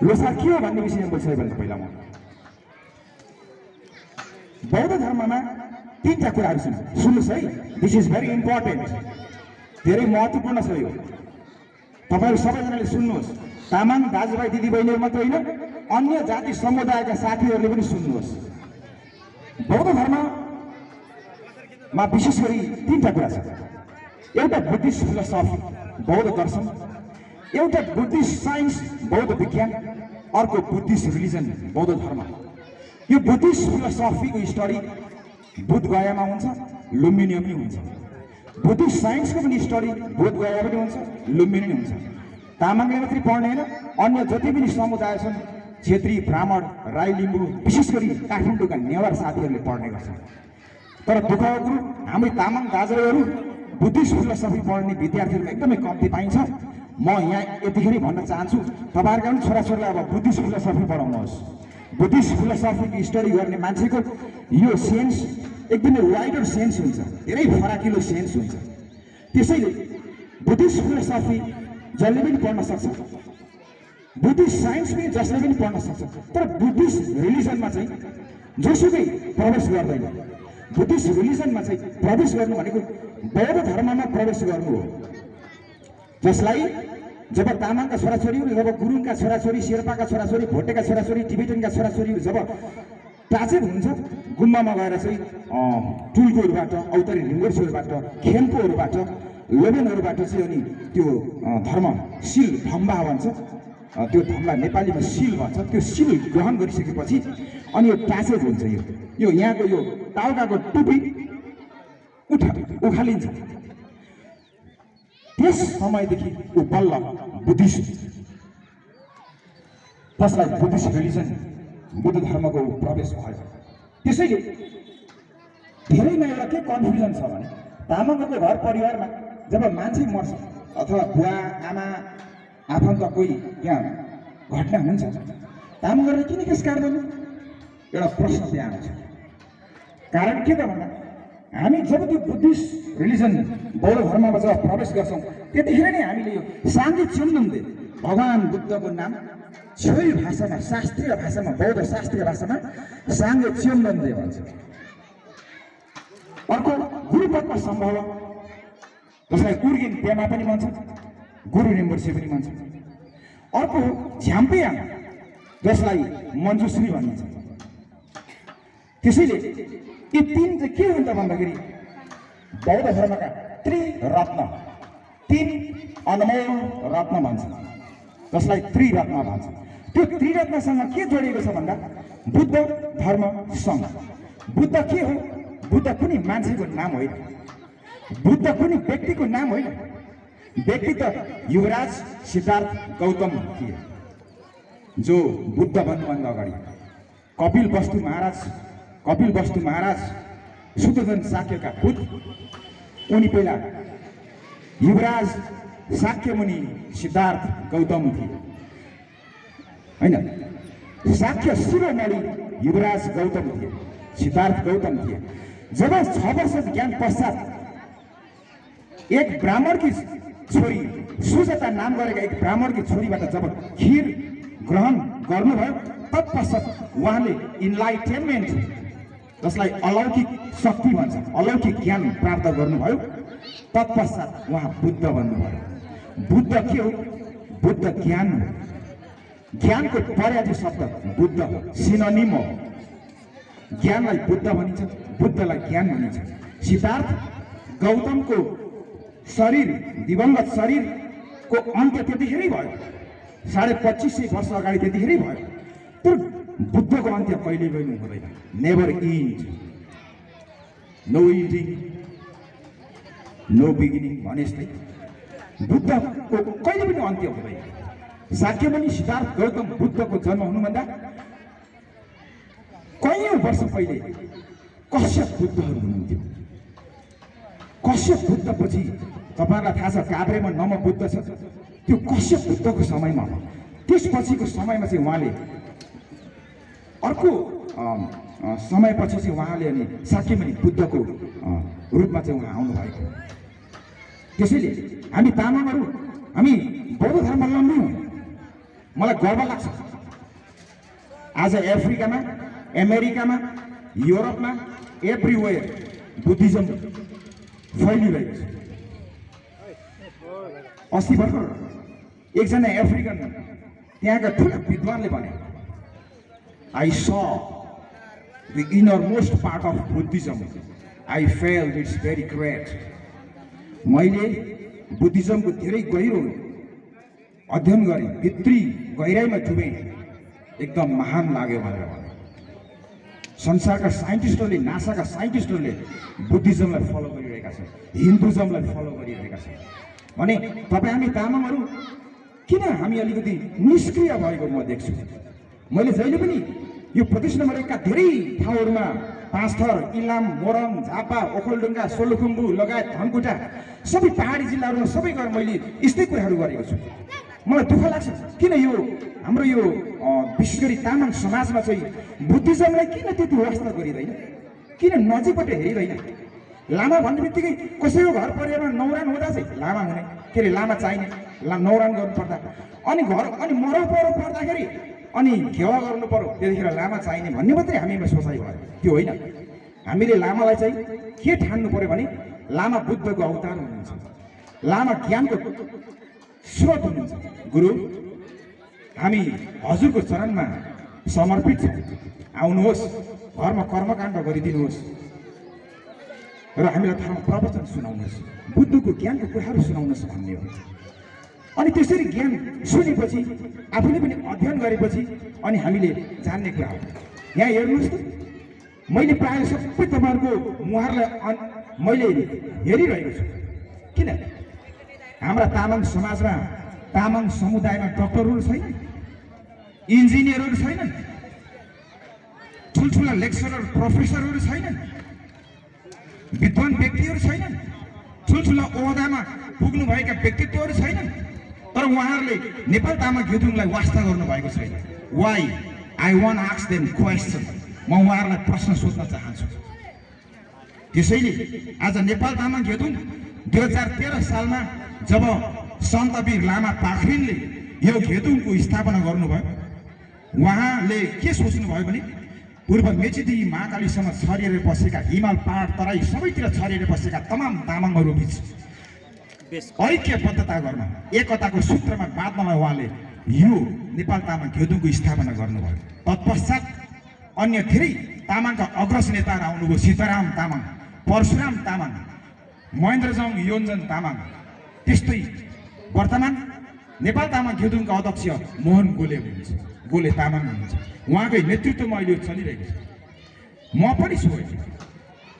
लोसार के हो भन्ने विषयमा बोल्छु पहिला म बौद्ध धर्ममा तीनटा कुराहरू छन्। सुन्नुहोस् है, दिस इज भेरी इम्पोर्टेन्ट, धेरै महत्त्वपूर्ण छ यो। तपाईहरु सबैजनाले सुन्नुहोस्, तामाङ दाजुभाइ दिदीबहिनीहरू मात्र होइन, अन्य जाति समुदायका साथीहरूले पनि सुन्नुहोस्। बौद्ध धर्ममा विशेष गरी तीनटा कुरा छ। एउटा बुद्धिस्ट फिलोसफी, बौद्ध दर्शन, एउटा बुद्धिस्ट साइन्स, बौद्ध विज्ञान, अर्को बुद्धिस्ट रिलिजन, बौद्ध धर्म। यो बुद्धिस्ट फिलोसफीको स्टडी बुध गयामा हुन्छ, लुम्बिनीमा पनि हुन्छ। बुद्धिस्ट साइन्सको पनि स्टडी बुध गया पनि हुन्छ, लुम्बिनी हुन्छ। तामाङले मात्रै पढ्ने होइन, अन्य जति पनि समुदाय छन्, क्षेत्री, ब्राह्मण, राई, लिम्बू, विशेष गरी काठमाडौँका नेवार साथीहरूले पढ्ने गर्छन्। तर दुःखको कुरो, हाम्रो तामाङ दाजुभाइहरू बुद्धिस्ट फिलोसफी पढ्ने विद्यार्थीहरू एकदमै कम्ती पाइन्छ। म यहाँ यतिखेर भन्न चाहन्छु, तपाईँहरूका पनि छोराछोरीलाई अब बुद्धिस्ट फिलोसफी पढाउनुहोस्। बुद्धिस्ट फिलोसफीको स्टडी गर्ने मान्छेको यो सेन्स एकदमै वाइडर सेन्स हुन्छ, धेरै फराकिलो सेन्स हुन्छ। त्यसैले बुद्धिस्ट फिलोसफी जसले पनि पढ्न सक्छ, बुद्धिस्ट साइन्स पनि जसले पनि पढ्न सक्छ। तर बुद्धिस्ट रिलिजनमा चाहिँ जोसुकै प्रवेश गर्दैन। बुद्धिस्ट रिलिजनमा चाहिँ प्रवेश गर्नु भनेको बौद्ध धर्ममा प्रवेश गर्नु हो। जसलाई जब तामाङका छोराछोरीहरू, जब गुरुङका छोराछोरी, शेर्पाका छोराछोरी, भोटेका छोराछोरी, टिबेटनका छोराछोरीहरू जब टाचेब हुन्छ, गुम्बामा गएर चाहिँ टुल्कोहरूबाट, औतरी ढुङ्गरछोरबाट, खेम्पोहरूबाट, लोबेनहरूबाट चाहिँ अनि त्यो धर्म सिल धम्बा भन्छ, त्यो धम्बा नेपालीमा सिल भन्छ, त्यो सिल ग्रहण गरिसकेपछि अनि यो टाचेब हुन्छ। यो यहाँको यो टाउकाको टुपी उखालिन्छ। त्यस समयदेखि ऊ बल्ल बुद्धिस्ट, त्यसलाई बुद्धिस्ट रिलिजन, बुद्ध धर्मको प्रवेश भयो। त्यसैले धेरैमा एउटा के कन्फ्युजन छ भने, तामाङहरूको घर परिवारमा जब मान्छे मर्छ अथवा बुवा आमा आफन्त कोही त्यहाँ घटना हुन्छ, तामाङहरूले किन केस काट्दैन? एउटा प्रश्न त्यहाँ आउँछ। कारण के त भन्दा, हामी जब त्यो बुद्धिस्ट रिलिजन, बौद्ध धर्ममा जब प्रवेश गर्छौँ, त्यतिखेर नै हामीले यो साङ्गे चुम्नुन्दे, भगवान बुद्धको नाम छोरी भाषामा, शास्त्रीय भाषामा, बौद्ध शास्त्रीय भाषामा साङ्गे चुम्नुन्दे भन्छ। अर्को गुरुपद्म सम्भव, जसलाई उर्गिन पेमा पनि भन्छ, गुरु रिम्बोछे पनि भन्छ। अर्को झ्याम्पेयाङ, जसलाई मञ्जुश्री भनिन्छ। त्यसैले यी तीन चाहिँ के हुन्छ भन्दाखेरि बौद्ध धर्मका त्रिरत्न, तीन अनमोल रत्न भन्छ, जसलाई त्रिरत्न भन्छ। त्यो त्रिरत्नसँग के जोडिएको छ भन्दा बुद्ध धर्म सङ्घ। बुद्ध के हो? बुद्ध कुनै मान्छेको नाम होइन, बुद्ध कुनै व्यक्तिको नाम होइन। व्यक्ति त युवराज सिद्धार्थ गौतम थिए, जो बुद्ध बन्नुभन्दा अगाडि कपिल वस्तु महाराज शुद्धोधन शाक्यका पुत्र, उनी पहिला युवराज शाक्यमुनि सिद्धार्थ गौतम थिए होइन। शाक्य शिरोमणि युवराज गौतम थिए, सिद्धार्थ गौतम थिए। जब 6 वर्ष ज्ञान पश्चात एक ब्राह्मणकी छोरी, सुजाता नाम गरेका एक ब्राह्मणकी छोरीबाट जब खीर ग्रहण गर्नुभयो, तत्पश्चात उहाँले इन्लाइटेनमेन्ट, जसलाई अलौकिक शक्ति भन्छ, अलौकिक ज्ञान प्राप्त गर्नुभयो। तत्पश्चात उहाँ बुद्ध बन्नुभयो। बुद्ध के हो? बुद्ध ज्ञान हो। ज्ञानको पर्याय शब्द बुद्ध हो, सिनोनिम हो। ज्ञानलाई बुद्ध भनिन्छ, बुद्धलाई ज्ञान भनिन्छ। सिद्धार्थ गौतमको शरीर, दिवंगत शरीरको अन्त्य त्यतिखेरै भयो, 2500 वर्ष अगाडि त्यतिखेरै भयो। तर बुद्धको अन्त्य कहिले पनि हुँदैन, never end, no ending no beginning भने जस्तै बुद्धको कहिले पनि अन्त्य हुँदैन। शाक्यमुनि सिद्धार्थ गौतम बुद्धको जन्म हुनुभन्दा कयौं वर्ष पहिले कश्यप बुद्धहरू हुनुहुन्थ्यो। कश्यप बुद्धपछि तपाईँलाई थाहा छ काभ्रेमा नम बुद्ध छ, त्यो कश्यप बुद्धको समयमा हो। त्यसपछिको समयमा चाहिँ उहाँले अर्को समयपछि चाहिँ उहाँले अनि शाक्यमुनि बुद्धको रूपमा चाहिँ उहाँ आउनुभएको। त्यसैले हामी तामाङहरू, हामी बौद्ध धर्मावलम्बी हौँ, मलाई गर्व लाग्छ आज अफ्रिकामा, अमेरिकामा, युरोपमा एभ्रिवेयर बुद्धिज्म फैलिरहेको छ। अस्ति भर्खर एकजना अफ्रिकन त्यहाँका ठुला विद्वानले भने, I saw the innermost part of Buddhism. I felt it's very great. मैले बुद्धिज्मको धेरै गहिरो अध्ययन गरेँ, भित्री गहिराइमा डुबेँ, एकदम महान लाग्यो भनेर भने। संसारका साइन्टिस्टहरूले, नासाका साइन्टिस्टहरूले बुद्धिज्मलाई फलो गरिरहेका छन्, हिन्दुज्मलाई फलो गरिरहेका छन् भने तपाईँ हामी तामाङहरू किन हामी अलिकति निष्क्रिय भएको म देख्छु। मैले जहिले पनि यो प्रदेश नम्बर 1 का धेरै ठाउँहरूमा पाँचथर, इलाम, मोरङ, झापा, ओखलढुङ्गा, सोलुखुम्बु लगायत धनकुटा सबै पहाडी जिल्लाहरूमा सबै गएर मैले यस्तै कुराहरू गरेको छु। मलाई दुःख लाग्छ किन यो हाम्रो यो विशेष गरी तामाङ समाजमा चाहिँ बुद्धिज्मलाई किन त्यति वास्ता गरिँदैन, किन नजिकबाट हेरिँदैन। लामा भन्ने बित्तिकै कसैको घर परिवारमा नौरान हुँदा चाहिँ लामा हुने, के अरे लामा चाहिने, नौरान गर्नुपर्दा अनि घर अनि मरौ परो पर्दाखेरि अनि घेवा गर्नु पर्यो, त्यतिखेर लामा चाहिने भन्ने मात्रै हामीमा सोचाइ भयो। त्यो होइन, हामीले लामालाई चाहिँ के ठान्नु पर्यो भने लामा बुद्धको अवतार हुनुहुन्छ, लामा ज्ञानको स्रोत हुनुहुन्छ। गुरु हामी हजुरको चरणमा समर्पित छौँ, आउनुहोस् घरमा कर्मकाण्ड गरिदिनुहोस् र हामीलाई धर्म प्रवचन सुनाउनुहोस्, बुद्धको ज्ञानको कुराहरू सुनाउनुहोस् भन्ने हो। अनि त्यसरी ज्ञान सुनेपछि आफूले पनि अध्ययन गरेपछि अनि हामीले जान्ने कुरा हो। यहाँ हेर्नुहोस् त, मैले प्रायः सबै तपाईँहरूको मुहारलाई मैले हेरिरहेको छु। किन हाम्रा तामाङ समाजमा, तामाङ समुदायमा डक्टरहरू छैनन्, इन्जिनियरहरू छैनन्, ठुल्ठुला लेक्चरर प्रोफेसरहरू छैनन्, विद्वान व्यक्तिहरू छैनन्, ठुल्ठुला ओहदामा पुग्नुभएका व्यक्तित्वहरू छैनन्, तर उहाँहरूले नेपाल तामाङ घेदुङलाई वास्ता गर्नुभएको छैन। Why I want ask them question, म उहाँहरूलाई प्रश्न सोध्न चाहन्छु। त्यसैले आज नेपाल तामाङ घेदुङ 2013 सालमा जब सन्तवीर लामा पाखरिनले यो घेदुङको स्थापना गर्नुभयो, उहाँले के सोच्नुभयो भने पूर्व मेचीदेखि महाकालीसम्म छरिएर बसेका हिमाल पहाड तराई सबैतिर छरिएर बसेका तमाम तामाङहरू बिच ऐक्यबद्धता गर्न, एकताको सूत्रमा बाँध्नलाई उहाँले यो नेपाल तामाङ घेदुङको स्थापना गर्नुभयो। तत्पश्चात अन्य धेरै तामाङका अग्रज नेताहरू आउनुभयो, सीताराम तामाङ, परशुराम तामाङ, महेन्द्रजङ योन्जन तामाङ। त्यस्तै वर्तमान नेपाल तामाङ घेदुङका अध्यक्ष मोहन गोले हुनुहुन्छ, गोले तामाङ हुनुहुन्छ, उहाँकै नेतृत्वमा अहिले चलिरहेको छ। म पनि छु,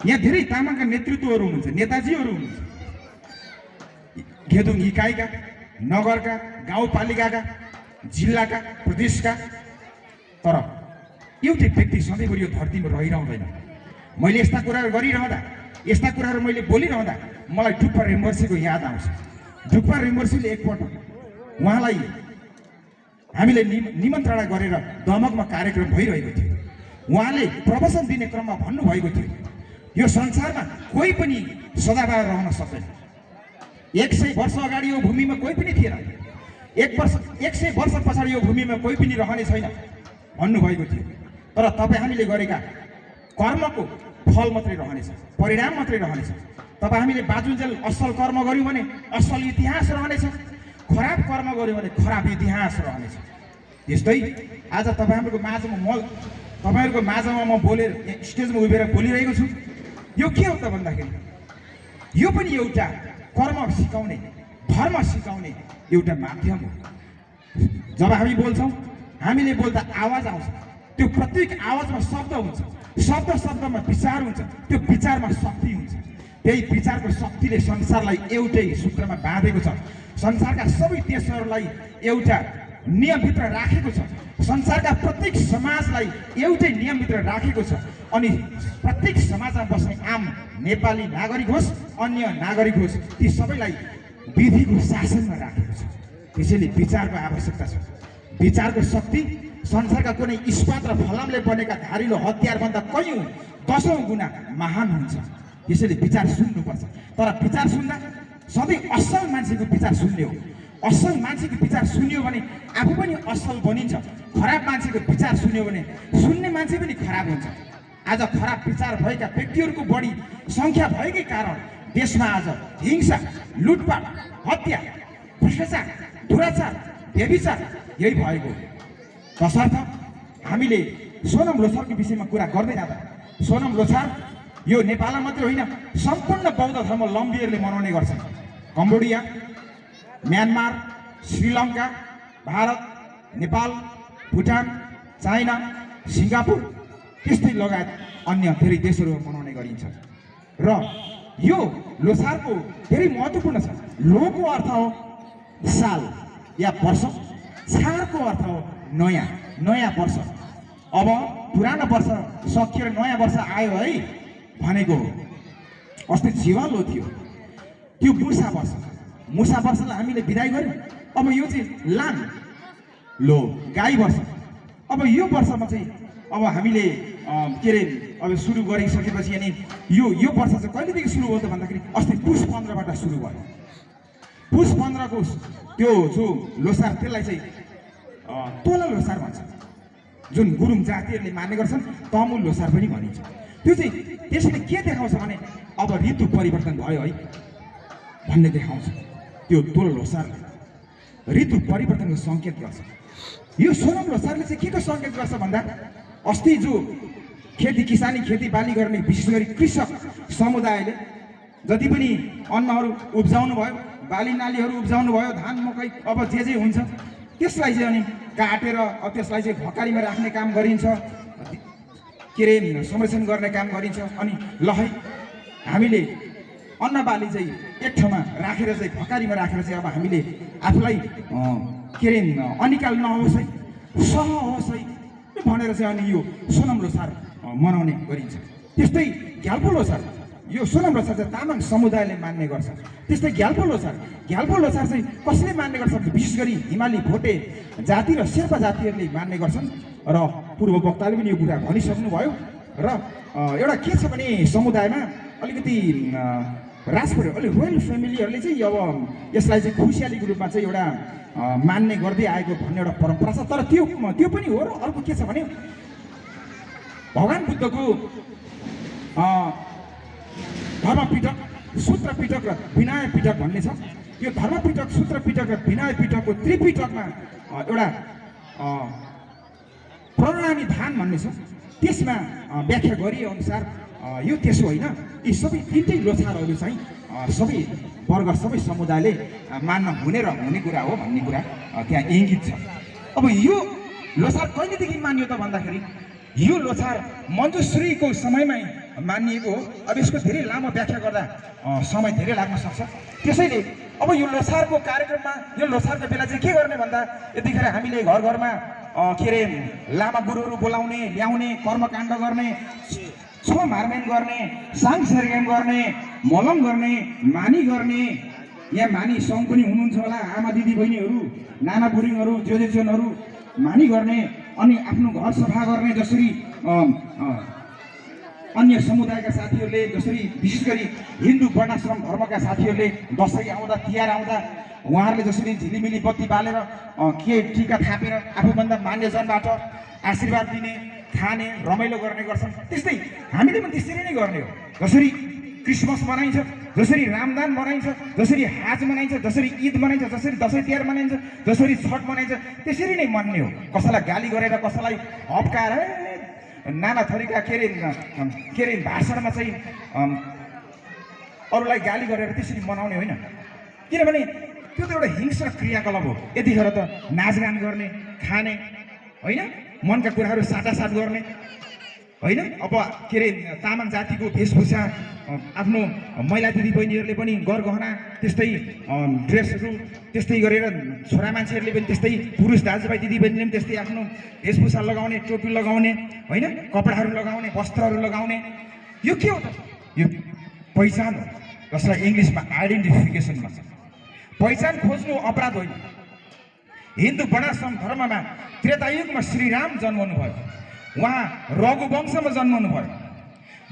यहाँ धेरै तामाङका नेतृत्वहरू हुनुहुन्छ, नेताजीहरू हुनुहुन्छ, घेदुङ इकाइका, नगरका, गाउँपालिकाका, जिल्लाका, प्रदेशका। तर एउटै व्यक्ति सधैँभरि यो धरतीमा रहिरहँदैन। मैले यस्ता कुराहरू गरिरहँदा, यस्ता कुराहरू मैले बोलिरहँदा मलाई डुक्पा रिम्बर्सीको याद आउँछ। डुक्पा रिम्बर्सीले एकपल्ट उहाँलाई हामीले निमन्त्रणा गरेर दमकमा कार्यक्रम भइरहेको थियो, उहाँले प्रवचन दिने क्रममा भन्नुभएको थियो, यो संसारमा कोही पनि सदाबहार रहन सक्दैन। 100 वर्ष अगाडि यो भूमिमा कोही पनि थिएन, 100 वर्ष पछाडि यो भूमिमा कोही पनि रहने छैन भन्नुभएको थियो। तर तपाईँ हामीले गरेका कर्मको फल मात्रै रहनेछ, परिणाम मात्रै रहनेछ। तपाईँ हामीले बाजुन्जेल असल कर्म गऱ्यौँ भने असल इतिहास रहनेछ, खराब कर्म गऱ्यौँ भने खराब इतिहास रहनेछ। त्यस्तै आज तपाईँहरूको माझमा म बोलेर स्टेजमा उभिएर बोलिरहेको छु। यो के हो त भन्दाखेरि यो पनि एउटा कर्म सिकाउने, धर्म सिकाउने एउटा माध्यम हो। जब हामी बोल्छौँ, हामीले बोल्दा आवाज आउँछ, त्यो प्रत्येक आवाजमा शब्द हुन्छ, शब्दमा विचार हुन्छ, त्यो विचारमा शक्ति हुन्छ। त्यही विचारको शक्तिले संसारलाई एउटै सूत्रमा बाँधेको छ, संसारका सबै देशहरूलाई एउटा नियमभित्र राखेको छ, संसारका प्रत्येक समाजलाई एउटै नियमभित्र राखेको छ। अनि प्रत्येक समाजमा बस्ने आम नेपाली नागरिक होस्, अन्य नागरिक होस्, ती सबैलाई विधिको शासनमा राखेको छ। त्यसैले विचारको आवश्यकता छ। विचारको शक्ति संसारका कुनै इस्पात र फलामले बनेका धारिलो हतियारभन्दा कयौँ 10औं गुणा महान हुन्छ। त्यसैले विचार सुन्नुपर्छ। तर विचार सुन्दा सधैँ असल मान्छेको विचार सुन्ने हो, असल मान्छेको विचार सुन्यो भने आफू पनि असल बनिन्छ। खराब मान्छेको विचार सुन्यो भने सुन्ने मान्छे पनि खराब हुन्छ। आज खराब विचार भएका व्यक्तिहरूको बढी सङ्ख्या भएकै कारण देशमा आज हिंसा, लुटपाट, हत्या, भ्रष्टाचार, दुराचार, व्यभिचार यही भएको हो। तसर्थ हामीले सोनम लोछारको विषयमा कुरा गर्दै जाँदा सोनम लोछार यो नेपालमा मात्रै होइन, सम्पूर्ण बौद्ध धर्मावलम्बीहरूले मनाउने गर्छन्। Cambodia, Myanmar, Sri Lanka, Bharat, Nepal, Bhutan, China, Singapore त्यस्तै लगायत अन्य धेरै देशहरूमा मनाउने गरिन्छ। र यो लोछारको धेरै महत्त्वपूर्ण छ। लोको अर्थ हो साल या वर्ष, छारको अर्थ हो नयाँ वर्ष। अब पुरानो वर्ष सकिएर नयाँ वर्ष आयो है भनेको हो। अस्ति जीवालो थियो त्यो मुसा वर्षलाई हामीले बिदाई गर्यौँ। अब यो चाहिँ लान लो गाई वर्ष। अब यो वर्षमा चाहिँ अब हामीले के अरे अब सुरु गरिसकेपछि अनि यो वर्ष चाहिँ कहिलेदेखि सुरु भयो त भन्दाखेरि अस्ति पुष 15बाट सुरु भयो। पुष 15को त्यो जो लोसार त्यसलाई चाहिँ तोला लोसार भन्छ। जुन गुरुङ जातिहरूले मान्ने गर्छन् तमु लोसार पनि भनिन्छ। त्यो चाहिँ त्यसले के देखाउँछ भने अब ऋतु परिवर्तन भयो है भन्ने देखाउँछ। त्यो तोला लोसार ऋतु परिवर्तनको सङ्केत गर्छ। यो सोनम लोसारले चाहिँ के को सङ्केत गर्छ भन्दा अस्ति जो खेतीबाली गर्ने विशेष गरी कृषक समुदायले जति पनि अन्नहरू उब्जाउनु भयो, बाली नालीहरू उब्जाउनु भयो, धान मकै अब जे हुन्छ त्यसलाई चाहिँ अनि काटेर त्यसलाई चाहिँ भकारीमा राख्ने काम गरिन्छ, के अरे संरक्षण गर्ने काम गरिन्छ। अनि ल है हामीले अन्न बाली चाहिँ एक ठाउँमा राखेर चाहिँ भकारीमा राखेर चाहिँ अब हामीले आफूलाई के अरे अनिकाल नहोस् है, सहोस् है भनेर चाहिँ अनि यो सोनम लोसार मनाउने गरिन्छ। त्यस्तै घ्याल्पो लोसार, यो सोनम लोसार चाहिँ तामाङ समुदायले मान्ने गर्छ। त्यस्तै घ्याल्पो लोसार चाहिँ कसले मान्ने गर्छ? विशेष गरी हिमाली भोटे जाति र शेर्पा जातिहरूले मान्ने गर्छन्। र पूर्व वक्ताले पनि यो कुरा भनिसक्नु भयो। र एउटा के छ भने समुदायमा अलिकति राजपरिवार अलि रोयल फ्यामिलीहरूले चाहिँ अब यसलाई चाहिँ खुसियालीको रूपमा चाहिँ एउटा मान्ने गर्दै आएको भन्ने एउटा परम्परा छ। तर त्यो पनि हो। र अर्को के छ भने भगवान बुद्धको धर्मपिटक, सूत्र पिटक र विनय पिटक भन्ने छ। यो धर्मपिटक, सूत्र पिटक र विनय पिटकको त्रिपिटकमा एउटा प्रणामी धान भन्ने छ। त्यसमा व्याख्या गरिए अनुसार यो त्यसो होइन, यी सबै तिनटै लोछारहरू चाहिँ सबै वर्ग सबै समुदायले मान्न हुने र हुने कुरा हो भन्ने कुरा त्यहाँ इङ्गित छ। अब यो लोछार कहिलेदेखि मानियो त भन्दाखेरि यो लोछार मञ्जुश्रीको समयमै मानिएको हो। अब यसको धेरै लामो व्याख्या गर्दा समय धेरै लाग्न सक्छ। त्यसैले अब यो लोछारको कार्यक्रममा यो लोछारको बेला चाहिँ के गर्ने भन्दा यतिखेर हामीले घर घरमा के अरे लामा गुरुहरू बोलाउने, ल्याउने, कर्मकाण्ड गर्ने, छोम हारमेन गर्ने, साङ सेरगेम गर्ने, मलम गर्ने, मानी गर्ने। यहाँ मानी सङ्घ पनि हुनुहुन्छ होला, आमा दिदी बहिनीहरू, नाना बुढिङहरू, जोजेजनहरू मानी गर्ने। अनि आफ्नो घर सफा गर्ने, जसरी अन्य समुदायका साथीहरूले, जसरी विशेष गरी हिन्दू वर्णाश्रम धर्मका साथीहरूले दसैँ आउँदा, तिहार आउँदा उहाँहरूले जसरी झिलिमिली बत्ती बालेर के टिका थापेर आफूभन्दा मान्यजनबाट आशीर्वाद दिने, खाने, रमाइलो गर्ने गर्छन्, त्यस्तै हामीले पनि त्यसरी नै गर्ने हो। जसरी क्रिसमस मनाइन्छ, जसरी रामदान मनाइन्छ, जसरी हाज मनाइन्छ, जसरी ईद मनाइन्छ, जसरी दसैँ तिहार मनाइन्छ, जसरी छठ मनाइन्छ, त्यसरी नै मान्ने हो। कसैलाई गाली गरेर, कसैलाई हप्काएर नाना थरीका के अरे भाषणमा चाहिँ अरूलाई गाली गरेर त्यसरी मनाउने होइन। किनभने त्यो त एउटा हिंस्र क्रियाकलाप हो। यतिखेर त नाचगान गर्ने, खाने होइन, मनका कुराहरू साटासाट गर्ने होइन। अब के अरे तामाङ जातिको वेशभूषा आफ्नो महिला दिदीबहिनीहरूले पनि गरगहना त्यस्तै ड्रेसहरू त्यस्तै गरेर, छोरा मान्छेहरूले पनि त्यस्तै, पुरुष दाजुभाइ दिदीबहिनीले पनि त्यस्तै आफ्नो वेशभूषा लगाउने, टोपी लगाउने होइन, कपडाहरू लगाउने, वस्त्रहरू लगाउने। यो के हो त? यो पहिचान हो, जसलाई इङ्ग्लिसमा आइडेन्टिफिकेसन भन्छ। पहिचान खोज्नु अपराध होइन। हिन्दू वर्णाश्रम धर्ममा त्रेतायुगमा श्रीराम जन्मनु भयो, उहाँ रघुवंशमा जन्मनु भयो।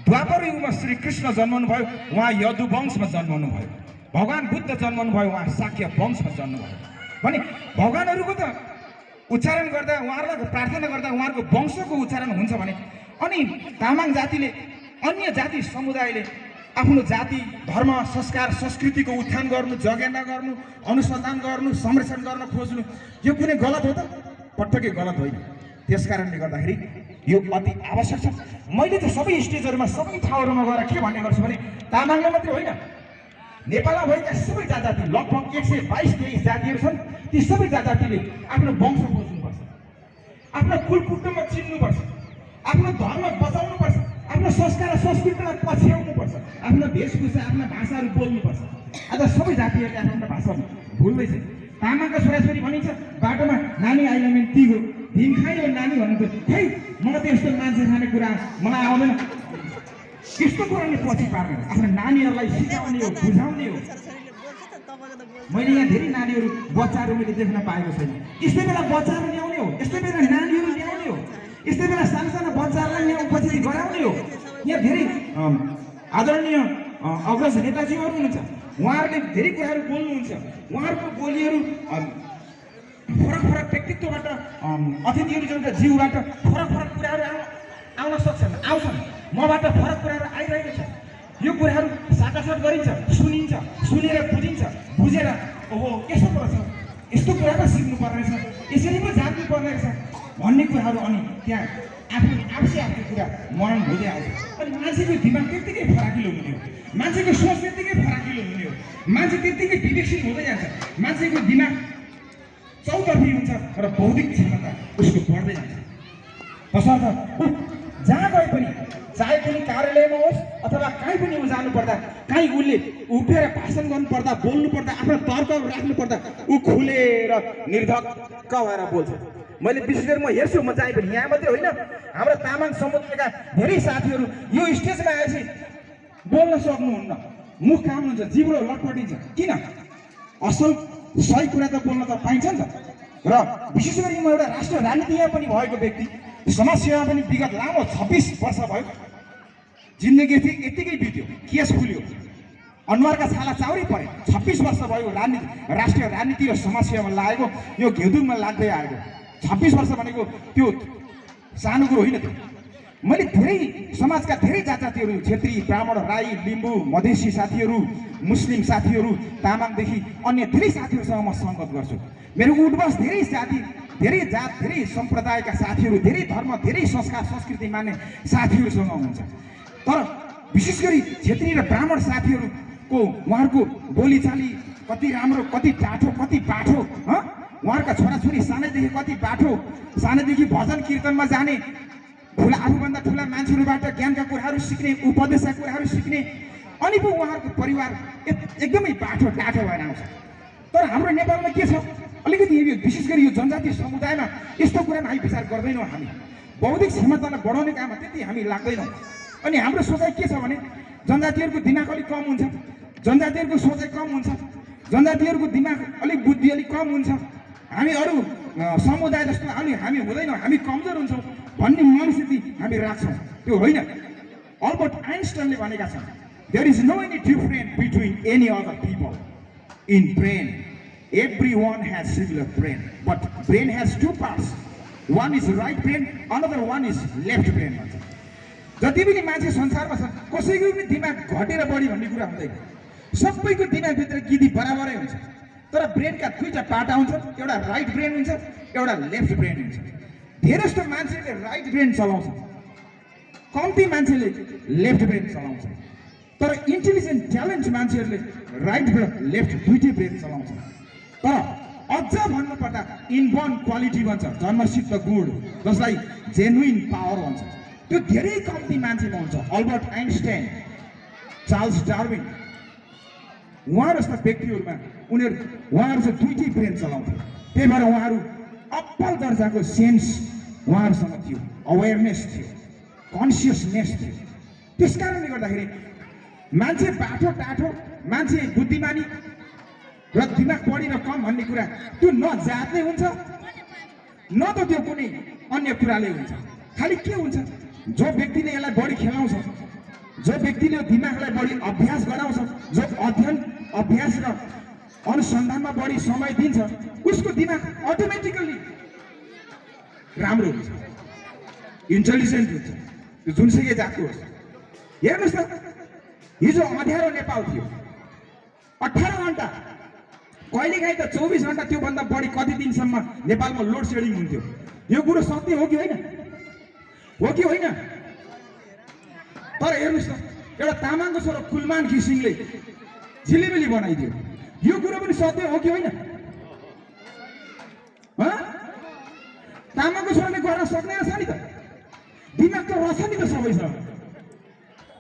द्वापर युगमा श्री कृष्ण जन्मनु भयो, उहाँ यदु वंशमा जन्मनु भयो। भगवान बुद्ध जन्मनु भयो, उहाँ शाक्य वंशमा जन्मनु भयो। भने भगवानहरूको त उच्चारण गर्दा उहाँहरूलाई प्रार्थना गर्दा उहाँहरूको वंशको उच्चारण हुन्छ भने अनि तामाङ जातिले अन्य जाति समुदायले आफ्नो जाति धर्म संस्कार संस्कृतिको उत्थान गर्नु जगेर्ना गर्नु अनुसन्धान गर्नु संरक्षण गर्न खोज्नु यो कुनै गलत हो त पटक्कै गलत होइन त्यस कारणले गर्दाखेरि यो अति आवश्यक छ मैले त सबै स्टेजहरूमा सबै ठाउँहरूमा गएर के भन्ने गर्छु भने तामाङले मात्रै होइन नेपालमा भएका सबै जाति लगभग 122-23 जातिहरू छन् ती सबै जातिले आफ्नो वंश खोज्नुपर्छ आफ्नो कुल कुटुम्ब चिन्नुपर्छ आफ्नो धर्म बचाउनुपर्छ आफ्नो संस्कार र संस्कृतिलाई पछ्याउनुपर्छ आफ्नो वेशभूषा आफ्नो भाषाहरू बोल्नुपर्छ आज सबै जातिहरूले आफ्नो भाषा भुल्दैछ तामाङका छोराछोरी भनिन्छ बाटोमा नानी आइला मेन तिगो हिम खायो नानी भन्नु खै मलाई त यस्तो मान्छे खाने कुरा मलाई आउँदैन यस्तो कुराले पछि पार्दैन आफ्नो नानीहरूलाई सिकाउने हो बुझाउने हो मैले यहाँ धेरै नानीहरू बच्चाहरू मैले देख्न पाएको छैन यस्तै बेला बच्चाहरू ल्याउने हो यस्तै बेला नानीहरू ल्याउने हो यस्तै बेला साना साना बच्चाहरूलाई ल्याउँ पछि गराउने हो यहाँ धेरै आदरणीय अग्रज नेताजीहरू हुनुहुन्छ उहाँहरूले धेरै कुराहरू बोल्नुहुन्छ उहाँहरूको बोलीहरू फरक फरक व्यक्तित्वबाट अतिथिहरू जुन जीवबाट फरक फरक कुराहरू आउन सक्छन् आउँछन् मबाट फरक कुराहरू आइरहेको छ यो कुराहरू साटासाट गरिन्छ सुनिन्छ सुनेर बुझिन्छ बुझेर ओहो यसो कुरा छ यस्तो कुरा पो सिक्नु पर्ने रहेछ यसरी पो जान्नु पर्ने रहेछ भन्ने कुराहरू अनि त्यहाँ आफ्नो कुरा मनन हुँदै आउँछ अनि मान्छेको दिमाग त्यत्तिकै फराकिलो हुने हो मान्छेको सोच त्यत्तिकै फराकिलो हुने हो मान्छे त्यत्तिकै विवेकशील हुँदै जान्छ मान्छेको दिमाग चौतर्फी हुन्छ र बौद्धिक क्षमता उसको बढ्दै जान्छ तसर्थ जहाँ गए पनि चाहे कुनै कार्यालयमा होस् अथवा कहीँ पनि ऊ जानु पर्दा कहीँ उसले उभिएर भाषण गर्नु पर्दा बोल्नु पर्दा आफ्नो तर्क राख्नु पर्दा ऊ खुलेर निर्धक्क भएर बोल्छ मैले विशेष गरी म हेर्छु म चाहिँ पनि यहाँ मात्रै होइन हाम्रो तामाङ समुदायका धेरै साथीहरू यो स्टेजमा आएपछि बोल्न सक्नुहुन्न मुख काम हुन्छ जिब्रो लटपटिन्छ किन असल सही कुरा त बोल्न त पाइन्छ नि त र विशेष गरी म एउटा राष्ट्रिय राजनीतिमा पनि भएको व्यक्ति समाजसेवा पनि विगत लामो 26 वर्ष भयो जिन्दगी यतिकै बित्यो केस खुल्यो अनुहारका छाला चाउरी परे 26 वर्ष भयो राजनीति राष्ट्रिय राजनीति र समाजसेवामा लागेको यो घेउदुङमा लाग्दै आएको 26 वर्ष भनेको त्यो सानो कुरो होइन त्यो मैले धेरै समाजका धेरै जातिहरू क्षेत्री ब्राह्मण राई लिम्बू मधेसी साथीहरू मुस्लिम साथीहरू तामाङदेखि अन्य धेरै साथीहरूसँग म सङ्गत गर्छु मेरो उठबस धेरै जाति धेरै जात धेरै सम्प्रदायका साथीहरू धेरै धर्म धेरै संस्कार संस्कृति मान्ने साथीहरूसँग हुन्छ तर विशेष गरी क्षेत्रीय र ब्राह्मण साथीहरूको उहाँहरूको बोलीचाली कति राम्रो कति टाठो कति बाठो उहाँहरूका छोराछोरी सानैदेखि कति बाठो सानैदेखि भजन कीर्तनमा जाने ठुला आफूभन्दा ठुला मान्छेहरूबाट ज्ञानका कुराहरू सिक्ने उपदेशका कुराहरू सिक्ने अनि पो उहाँहरूको परिवार एकदमै बाठो टाठो भएर आउँछ तर हाम्रो नेपालमा के छ अलिकति विशेष गरी यो जनजाति समुदायमा यस्तो कुरामा हामी विचार गर्दैनौँ हामी बौद्धिक क्षमतालाई बढाउने काममा त्यति हामी लाग्दैनौँ अनि हाम्रो सोचाइ के छ भने जनजातिहरूको दिमाग अलिक कम हुन्छ जनजातिहरूको सोचाइ कम हुन्छ जनजातिहरूको दिमाग अलिक बुद्धि अलिक कम हुन्छ हामी अरू समुदाय जस्तो अलि हामी हुँदैनौँ हामी कमजोर हुन्छौँ भन्ने मनस्थिति हामी राख्छौँ त्यो होइन अल्बर्ट आइन्स्टाइनले भनेका छन् there is no any difference between any other people in brain everyone has similar brain but brain has two parts one is right brain another one is left brain भन्छ जति पनि मान्छे संसारमा छ कसैको पनि दिमाग घटेर बढी भन्ने कुरा हुँदैन सबैको दिमागभित्र गिदी बराबरै हुन्छ तर ब्रेनका दुईटा पाटा हुन्छ एउटा राइट ब्रेन हुन्छ एउटा लेफ्ट ब्रेन हुन्छ धेरै जस्तो मान्छेले राइट ब्रेन चलाउँछ कम्ती मान्छेले लेफ्ट ब्रेन चलाउँछ तर इन्टेलिजेन्ट ट्यालेन्ट मान्छेहरूले राइट र लेफ्ट दुईटै ब्रेन चलाउँछ तर अझ भन्नुपर्दा इनबर्न क्वालिटी भन्छ जन्मसिद्ध गुण जसलाई जेन्युइन पावर भन्छ त्यो धेरै कम्ती मान्छेमा हुन्छ अल्बर्ट आइन्स्टाइन चार्ल्स डार्विन उहाँ जस्ता व्यक्तिहरूमा उहाँहरू चाहिँ दुईटै ब्रेन चलाउँथे त्यही भएर उहाँहरू अब्बल दर्जाको सेन्स उहाँहरूसँग थियो अवेरनेस थियो कन्सियसनेस थियो त्यस कारणले गर्दाखेरि मान्छे बाठो टाठो मान्छे बुद्धिमानी र दिमाग बढी र कम भन्ने कुरा त्यो न जातले हुन्छ न त त्यो कुनै अन्य कुराले हुन्छ खालि के हुन्छ जो व्यक्तिले यसलाई बढी खेलाउँछ जो व्यक्तिले दिमागलाई बढी अभ्यास गराउँछ जो अध्ययन अभ्यास र अनुसन्धानमा बढी समय दिन्छ उसको दिमाग अटोमेटिकली राम्रो हुन्छ, इन्टेलिजेन्ट हुन्छ, त्यो जुनसुकै जातको होस्। हेर्नुहोस् त, हिजो अँध्यारो नेपाल थियो, 18 घन्टा, कहिलेकाहीँ त 24 घन्टा, त्योभन्दा बढी कति दिनसम्म नेपालमा लोड सेडिङ हुन्थ्यो। यो कुरो सत्य हो कि होइन? हो कि होइन? तर हेर्नुहोस् त, एउटा तामाङको छोरो कुलमान घिसिङले झिलिमिली बनाइदियो। यो कुरो पनि सत्य हो कि होइन? तामाङको छोराले गर्न सक्ने रहेछ नि त, दिमाग त रहेछ नि त सबैसँग,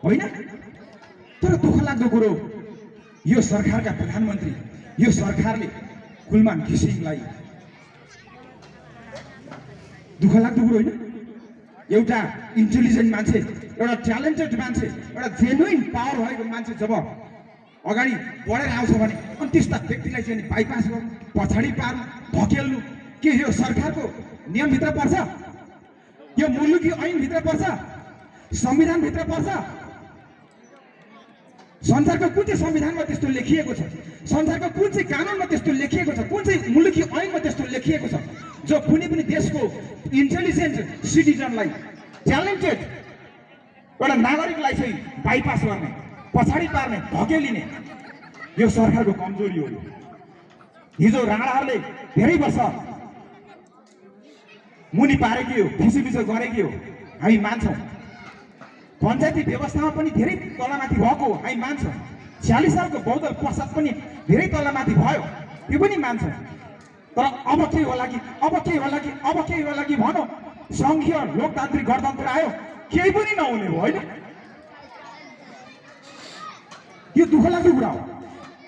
होइन? तर दुःख लाग्दो कुरो, यो सरकारका प्रधानमन्त्री, यो सरकारले कुलमान घिसिङलाई, दुःख लाग्दो कुरो होइन, एउटा इन्टेलिजेन्ट मान्छे, एउटा ट्यालेन्टेड मान्छे, एउटा जेन्युइन पावर भएको मान्छे जब अगाडि बढेर आउँछ भने अनि त्यस्ता व्यक्तिलाई चाहिँ बाइपास गर्नु, पछाडि पार्नु, धकेल्नु, के यो सरकारको नियमभित्र पर्छ? यो मुलुकी ऐनभित्र पर्छ? संविधानभित्र पर्छ? संसारको कुन चाहिँ संविधानमा त्यस्तो लेखिएको छ? संसारको कुन चाहिँ कानुनमा त्यस्तो लेखिएको छ? कुन चाहिँ मुलुकी ऐनमा त्यस्तो लेखिएको छ जो कुनै पनि देशको इन्टेलिजेन्ट सिटिजनलाई, ट्यालेन्टेड एउटा नागरिकलाई चाहिँ बाइपास गर्ने, पछाडि पार्ने, धकेलिने? यो सरकारको कमजोरी हो। हिजो राणाहरूले धेरै वर्ष मुनि पारेकी हो, फिसिपिसो गरेकी हो, हामी मान्छौँ। पञ्चायती व्यवस्थामा पनि धेरै तलमाथि भएको हो, हामी मान्छौँ। 46 सालको बौद्ध प्रसाद पनि धेरै तलमाथि भयो, यो पनि मान्छौँ। तर अब के होला कि, अब के होला कि, अब के होला कि भनौँ, सङ्घीय लोकतान्त्रिक गणतन्त्र आयो, केही पनि नहुने हो, होइन? यो दुःख लाग्दो कुरा हो।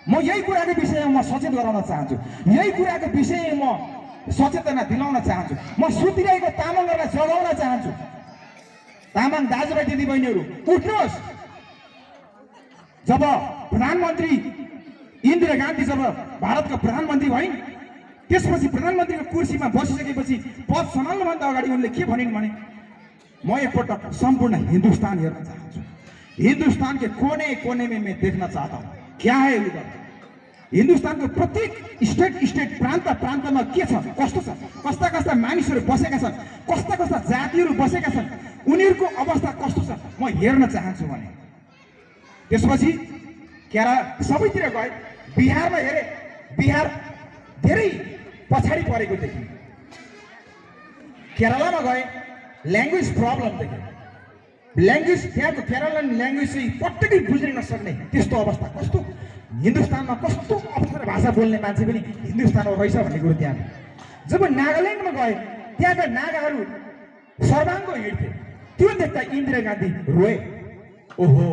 म यही कुराको विषयमा म सचेत गराउन चाहन्छु, यही कुराको विषयमा म सचेतना दिलाउन चाहन्छु। म सुतिरहेको तामाङहरूलाई जगाउन चाहन्छु। तामाङ दाजुभाइ दिदीबहिनीहरू, उठ्नुहोस्। जब प्रधानमन्त्री इन्दिरा गान्धी जब भारतको प्रधानमन्त्री भइन्, त्यसपछि प्रधानमन्त्रीको कुर्सीमा बसिसकेपछि पद सम्हाल्नुभन्दा अगाडि उनले के भनिन् भने, म एकपटक सम्पूर्ण हिन्दुस्तान हेर्न चाहन्छु, हिन्दुस्तान के कोने कोने में मैं देखना चाहता हूँ क्या है उधर। हिन्दुस्तानको प्रत्येक स्टेट प्रान्त प्रान्तमा के छ, कस्तो छ, कस्ता कस्ता मानिसहरू बसेका छन्, कस्ता कस्ता जातिहरू बसेका छन्, उनीहरूको अवस्था कस्तो छ, म हेर्न चाहन्छु भने। त्यसपछि केरला सबैतिर गए, बिहारमा हेरे, बिहार धेरै पछाडि परेको देखेँ। केरलामा गए, ल्याङ्ग्वेज प्रब्लम देखेँ। ल्याङ्ग्वेज, त्यहाँको केरलियन ल्याङ्ग्वेज चाहिँ पटक्कै बुझ्न नसक्ने त्यस्तो अवस्था। कस्तो हिन्दुस्तानमा कस्तो अप्ठ्यारो भाषा बोल्ने मान्छे पनि हिन्दुस्तानमा रहेछ भन्ने कुरो त्यहाँ। जब नागाल्यान्डमा गए, त्यहाँका नागाहरू सर्वाङ्ग हिँड्थे, त्यो देख्दा इन्दिरा गान्धी रोए। ओहो,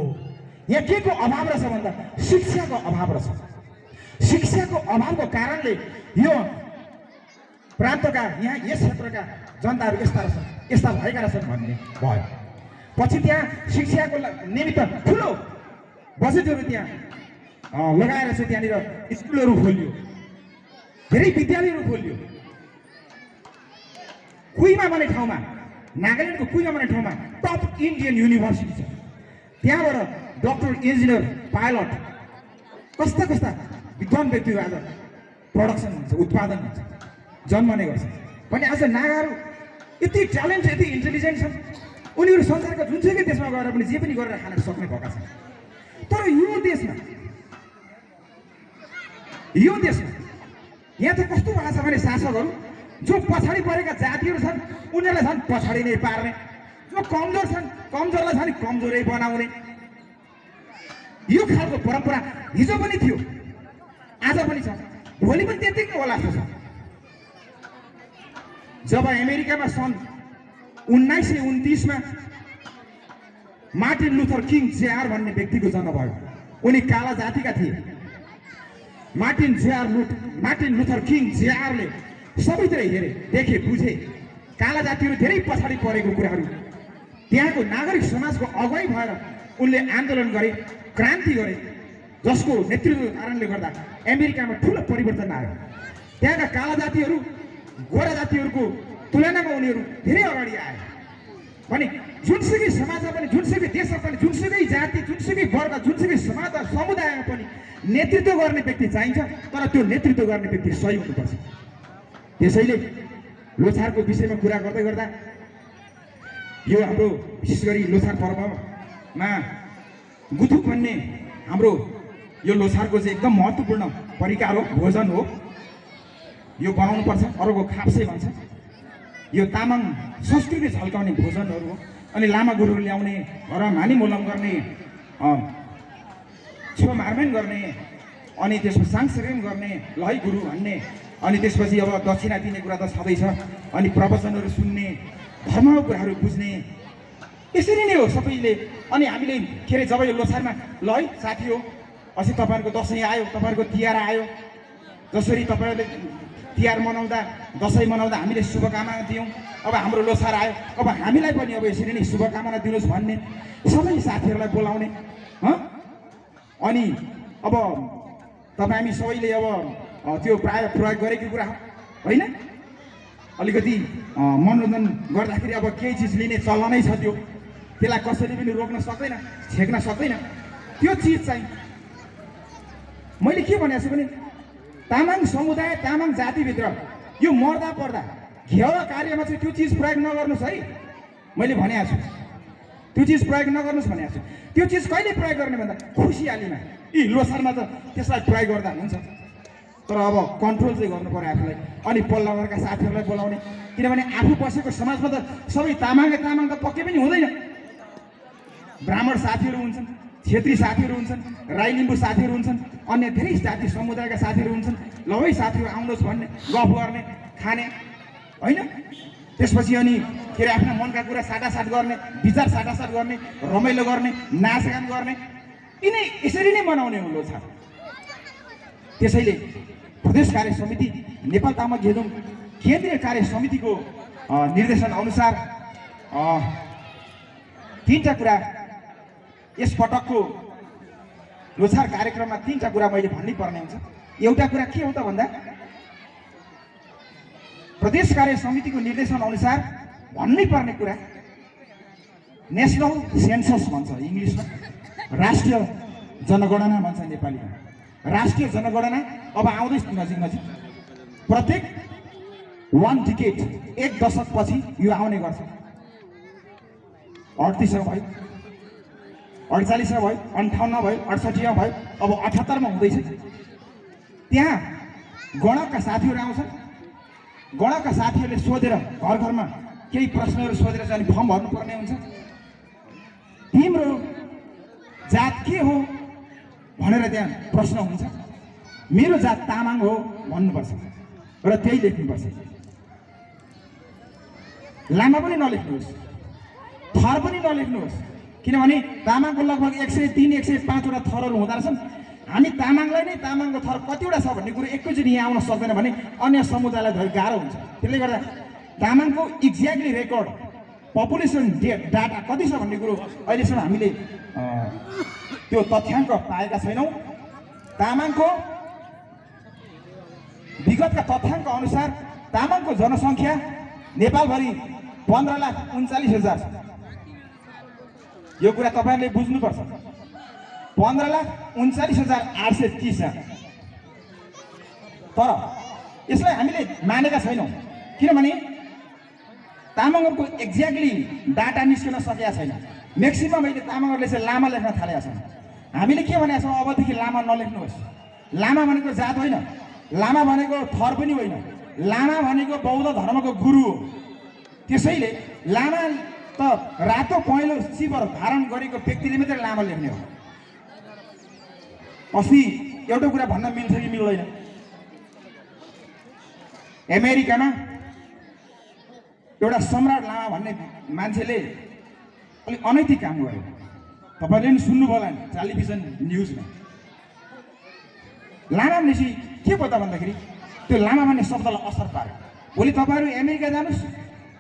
यहाँ के को अभाव रहेछ भन्दा शिक्षाको अभाव रहेछ। शिक्षाको अभावको कारणले यो प्रान्तका, यहाँ यस क्षेत्रका जनताहरू यस्ता रहेछन्, यस्ता भएका रहेछन् भन्ने भयो। पछि त्यहाँ शिक्षाको निमित्त ठुलो बजेटहरू त्यहाँ लगाएर चाहिँ त्यहाँनिर स्कुलहरू खोलियो, धेरै विद्यालयहरू खोलियो। कुइमा भन्ने ठाउँमा, नागाल्यान्डको कुइमा भन्ने ठाउँमा टप इन्डियन युनिभर्सिटी छ। त्यहाँबाट डक्टर, इन्जिनियर, पाइलट, कस्ता कस्ता विद्वान व्यक्तिहरू आज प्रोडक्सन हुन्छ, उत्पादन हुन्छ, जन्मने गर्छ। भने आज नागाहरू यति ट्यालेन्ट, यति इन्टेलिजेन्ट छन्, उनीहरू संसारका जुनसुकै देशमा गएर पनि जे पनि गरेर खान सक्ने भएका छन्। तर यो देशमा यहाँ त कस्तो भएको छ भने शासकहरू जो पछाडि परेका जातिहरू छन् उनीहरूलाई झन् पछाडि नै पार्ने, जो कमजोर छन् कमजोरलाई झन् कमजोरै बनाउने, यो खालको परम्परा हिजो पनि थियो, आज पनि छ, भोलि पनि त्यतिकै होला जस्तो छ। जब अमेरिकामा सन् 1929 मा मार्टिन लुथर किङ जेआर भन्ने व्यक्तिको जन्म भयो। उनी काला जातिका थिए। मार्टिन लुथर किङ जेआरले सबैतिर हेरे, देखे, बुझे काला जातिहरू धेरै पछाडि परेको कुराहरू। त्यहाँको नागरिक समाजको अगुवाई भएर उनले आन्दोलन गरे, क्रान्ति गरे, जसको नेतृत्व कारणले गर्दा अमेरिकामा ठुलो परिवर्तन आयो। त्यहाँका काला जातिहरू गोरा जातिहरूको तुलनामा उनीहरू धेरै अगाडि आए। भने जुनसुकै समाजमा पनि, जुनसुकै देशमा पनि, जुनसुकै जाति, जुनसुकै वर्ग, जुनसुकै समाज समुदायमा पनि नेतृत्व गर्ने व्यक्ति चाहिन्छ, तर त्यो नेतृत्व गर्ने व्यक्ति सही हुनुपर्छ। त्यसैले लोछारको विषयमा कुरा गर्दै गर्दा यो हाम्रो विशेष गरी लोछार पर्वमा गुथुक भन्ने हाम्रो यो लोछारको चाहिँ एकदम महत्त्वपूर्ण परिकार हो, भोजन हो। यो बनाउनु पर्छ, अरूको खाप्से भन्छ। यो तामाङ संस्कृति झल्काउने भोजनहरू हो। अनि लामा गुरुहरू ल्याउने, घरमा मानी मोलम गर्ने, छो मारमेन गर्ने, अनि त्यसको सांस्कृतिक गर्ने, लही गुरु भन्ने, अनि त्यसपछि अब दक्षिणा दिने कुरा त छँदैछ, अनि प्रवचनहरू सुन्ने, धर्मको कुराहरू बुझ्ने, यसरी नै हो सबैले। अनि हामीले के अरे जब यो लोछारमा ल है साथी हो, अस्ति तपाईँहरूको दसैँ आयो, तपाईँहरूको तिहार आयो, जसरी तपाईँहरूले तिहार मनाउँदा, दसैँ मनाउँदा हामीले शुभकामना दियौँ, अब हाम्रो लोछार आयो, अब हामीलाई पनि अब यसरी नै शुभकामना दिनुहोस् भन्ने, सबै साथीहरूलाई बोलाउने। अनि अब तपाईँ हामी सबैले अब त्यो प्राय प्रयोग गरेको कुरा हो होइन। अलिकति मनोरञ्जन गर्दाखेरि अब केही चिज लिने चलनै छ, त्यसलाई कसैले पनि रोक्न सक्दैन, छेक्न सक्दैन। त्यो चिज चाहिँ मैले के भनेको छु भने तामाङ समुदाय, तामाङ जातिभित्र यो मर्दा पर्दा घेवा कार्यमा चाहिँ त्यो चिज प्रयोग नगर्नुहोस् है, मैले भनेको छु। त्यो चिज प्रयोग नगर्नुहोस् भनेको छु। त्यो चिज कहिले प्रयोग गर्ने भन्दा खुसियालीमा, यी लोछारमा त त्यसलाई प्रयोग गर्दा हुन्छ, तर अब कन्ट्रोल चाहिँ गर्नु पर्यो आफूलाई। अनि पल्ला वर्गका साथीहरूलाई बोलाउने, किनभने आफू बसेको समाजमा त सबै तामाङ त पक्कै पनि हुँदैन। ब्राह्मण साथीहरू हुन्छन्, क्षेत्री साथीहरू हुन्छन्, राई लिम्बू साथीहरू हुन्छन्, अन्य धेरै जाति समुदायका साथीहरू हुन्छन्। ल है साथीहरू आउनुहोस् भन्ने, गफ गर्ने, खाने होइन। त्यसपछि अनि के अरे आफ्ना मनका कुरा साटासाट गर्ने, विचार साटासाट गर्ने, रमाइलो गर्ने, नाचगान गर्ने, यिनै यसरी नै मनाउने हो लोछार। त्यसैले प्रदेश कार्य समिति, नेपाल तामाङ घेदुङ केन्द्रीय कार्य समितिको निर्देशन अनुसार तीनटा कुरा यस पटकको लोछार कार्यक्रममा, तीनटा कुरा मैले भन्नै पर्ने हुन्छ। एउटा कुरा के हो त भन्दा प्रदेश कार्य समितिको निर्देशन अनुसार भन्नै पर्ने कुरा, नेसनल सेन्सस भन्छ इङ्ग्लिसमा, राष्ट्रिय जनगणना भन्छ नेपालीमा। राष्ट्रिय जनगणना अब आउँदैछ नजिक नजिक, प्रत्येक 1 डिकेड, 1 दशकपछि यो आउने गर्छ। 38 भयो, 48 भयो, 58 भयो, 68 भयो, अब 78 हुँदैछ। त्यहाँ गणकका साथीहरू आउँछन्, गणकका साथीहरूले सोधेर घर घरमा केही प्रश्नहरू सोधेर चाहिँ फर्म भर्नुपर्ने हुन्छ। तिम्रो जात के हो भनेर त्यहाँ प्रश्न हुन्छ। मेरो जात तामाङ हो भन्नुपर्छ र त्यही लेख्नुपर्छ। लामा पनि नलेख्नुहोस्, थर पनि नलेख्नुहोस्, किनभने तामाङको लगभग 103, 105 वटा थरहरू हुँदो रहेछन्। हामी तामाङलाई नै तामाङको थर कतिवटा छ भन्ने कुरो एकैचोटि यहाँ आउन सक्दैन भने अन्य समुदायलाई धेरै गाह्रो हुन्छ। त्यसले गर्दा तामाङको एक्ज्याक्टली रेकर्ड, पपुलेसन डाटा कति छ भन्ने कुरो अहिलेसम्म हामीले त्यो तथ्याङ्क पाएका छैनौँ। तामाङको विगतका तथ्याङ्क अनुसार तामाङको जनसङ्ख्या नेपालभरि 15,39,000 छ। यो कुरा तपाईँहरूले बुझ्नुपर्छ। 15,39,830 छ। तर यसलाई हामीले मानेका छैनौँ, किनभने तामाङहरूको एक्ज्याक्टली डाटा निस्किन सकेका छैन। म्याक्सिमम अहिले तामाङहरूले चाहिँ लामा लेख्न थालेका छन्। हामीले के भनेका छौँ, अबदेखि लामा नलेख्नुहोस्। लामा भनेको जात होइन, लामा भनेको थर पनि होइन, लामा भनेको बौद्ध धर्मको गुरु हो। त्यसैले लामा त रातो पहेँलो शिवर धारण गरेको व्यक्तिले मात्रै लामा लेख्ने हो। अस्ति एउटा कुरा भन्न मिल्छ कि मिल्दैन, अमेरिकामा एउटा सम्राट लामा भन्ने मान्छेले अलिक अनैतिक काम गर्यो। तपाईँले पनि सुन्नुभयो होला नि टेलिभिजन न्युजमा। लामा भनेपछि के पो त भन्दाखेरि त्यो लामा भन्ने शब्दलाई असर पार्यो। भोलि तपाईँहरू अमेरिका जानुहोस्,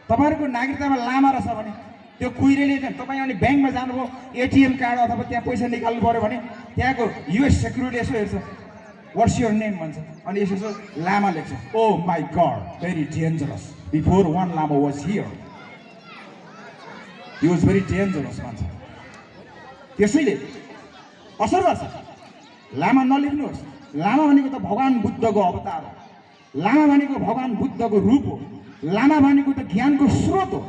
तपाईँहरूको नागरिकतामा लामा रहेछ भने त्यो कुहिरेले तपाईँ अनि ब्याङ्कमा जानुभयो, एटिएम कार्ड अथवा त्यहाँ पैसा निकाल्नु पऱ्यो भने त्यहाँको युएस सेक्युरिटी यसो हेर्छ, व्हाट्स योर नेम भन्छ, अनि यसो लामा लेख्छ। Oh my god, very dangerous, before one lama was here, he was very dangerous भन्छ। त्यसैले असर गर्छ। लामा नलेख्नुहोस्। लामा भनेको त भगवान् बुद्धको अवतार हो। लामा भनेको भगवान् बुद्धको रूप हो, लामा भनेको त ज्ञानको स्रोत हो,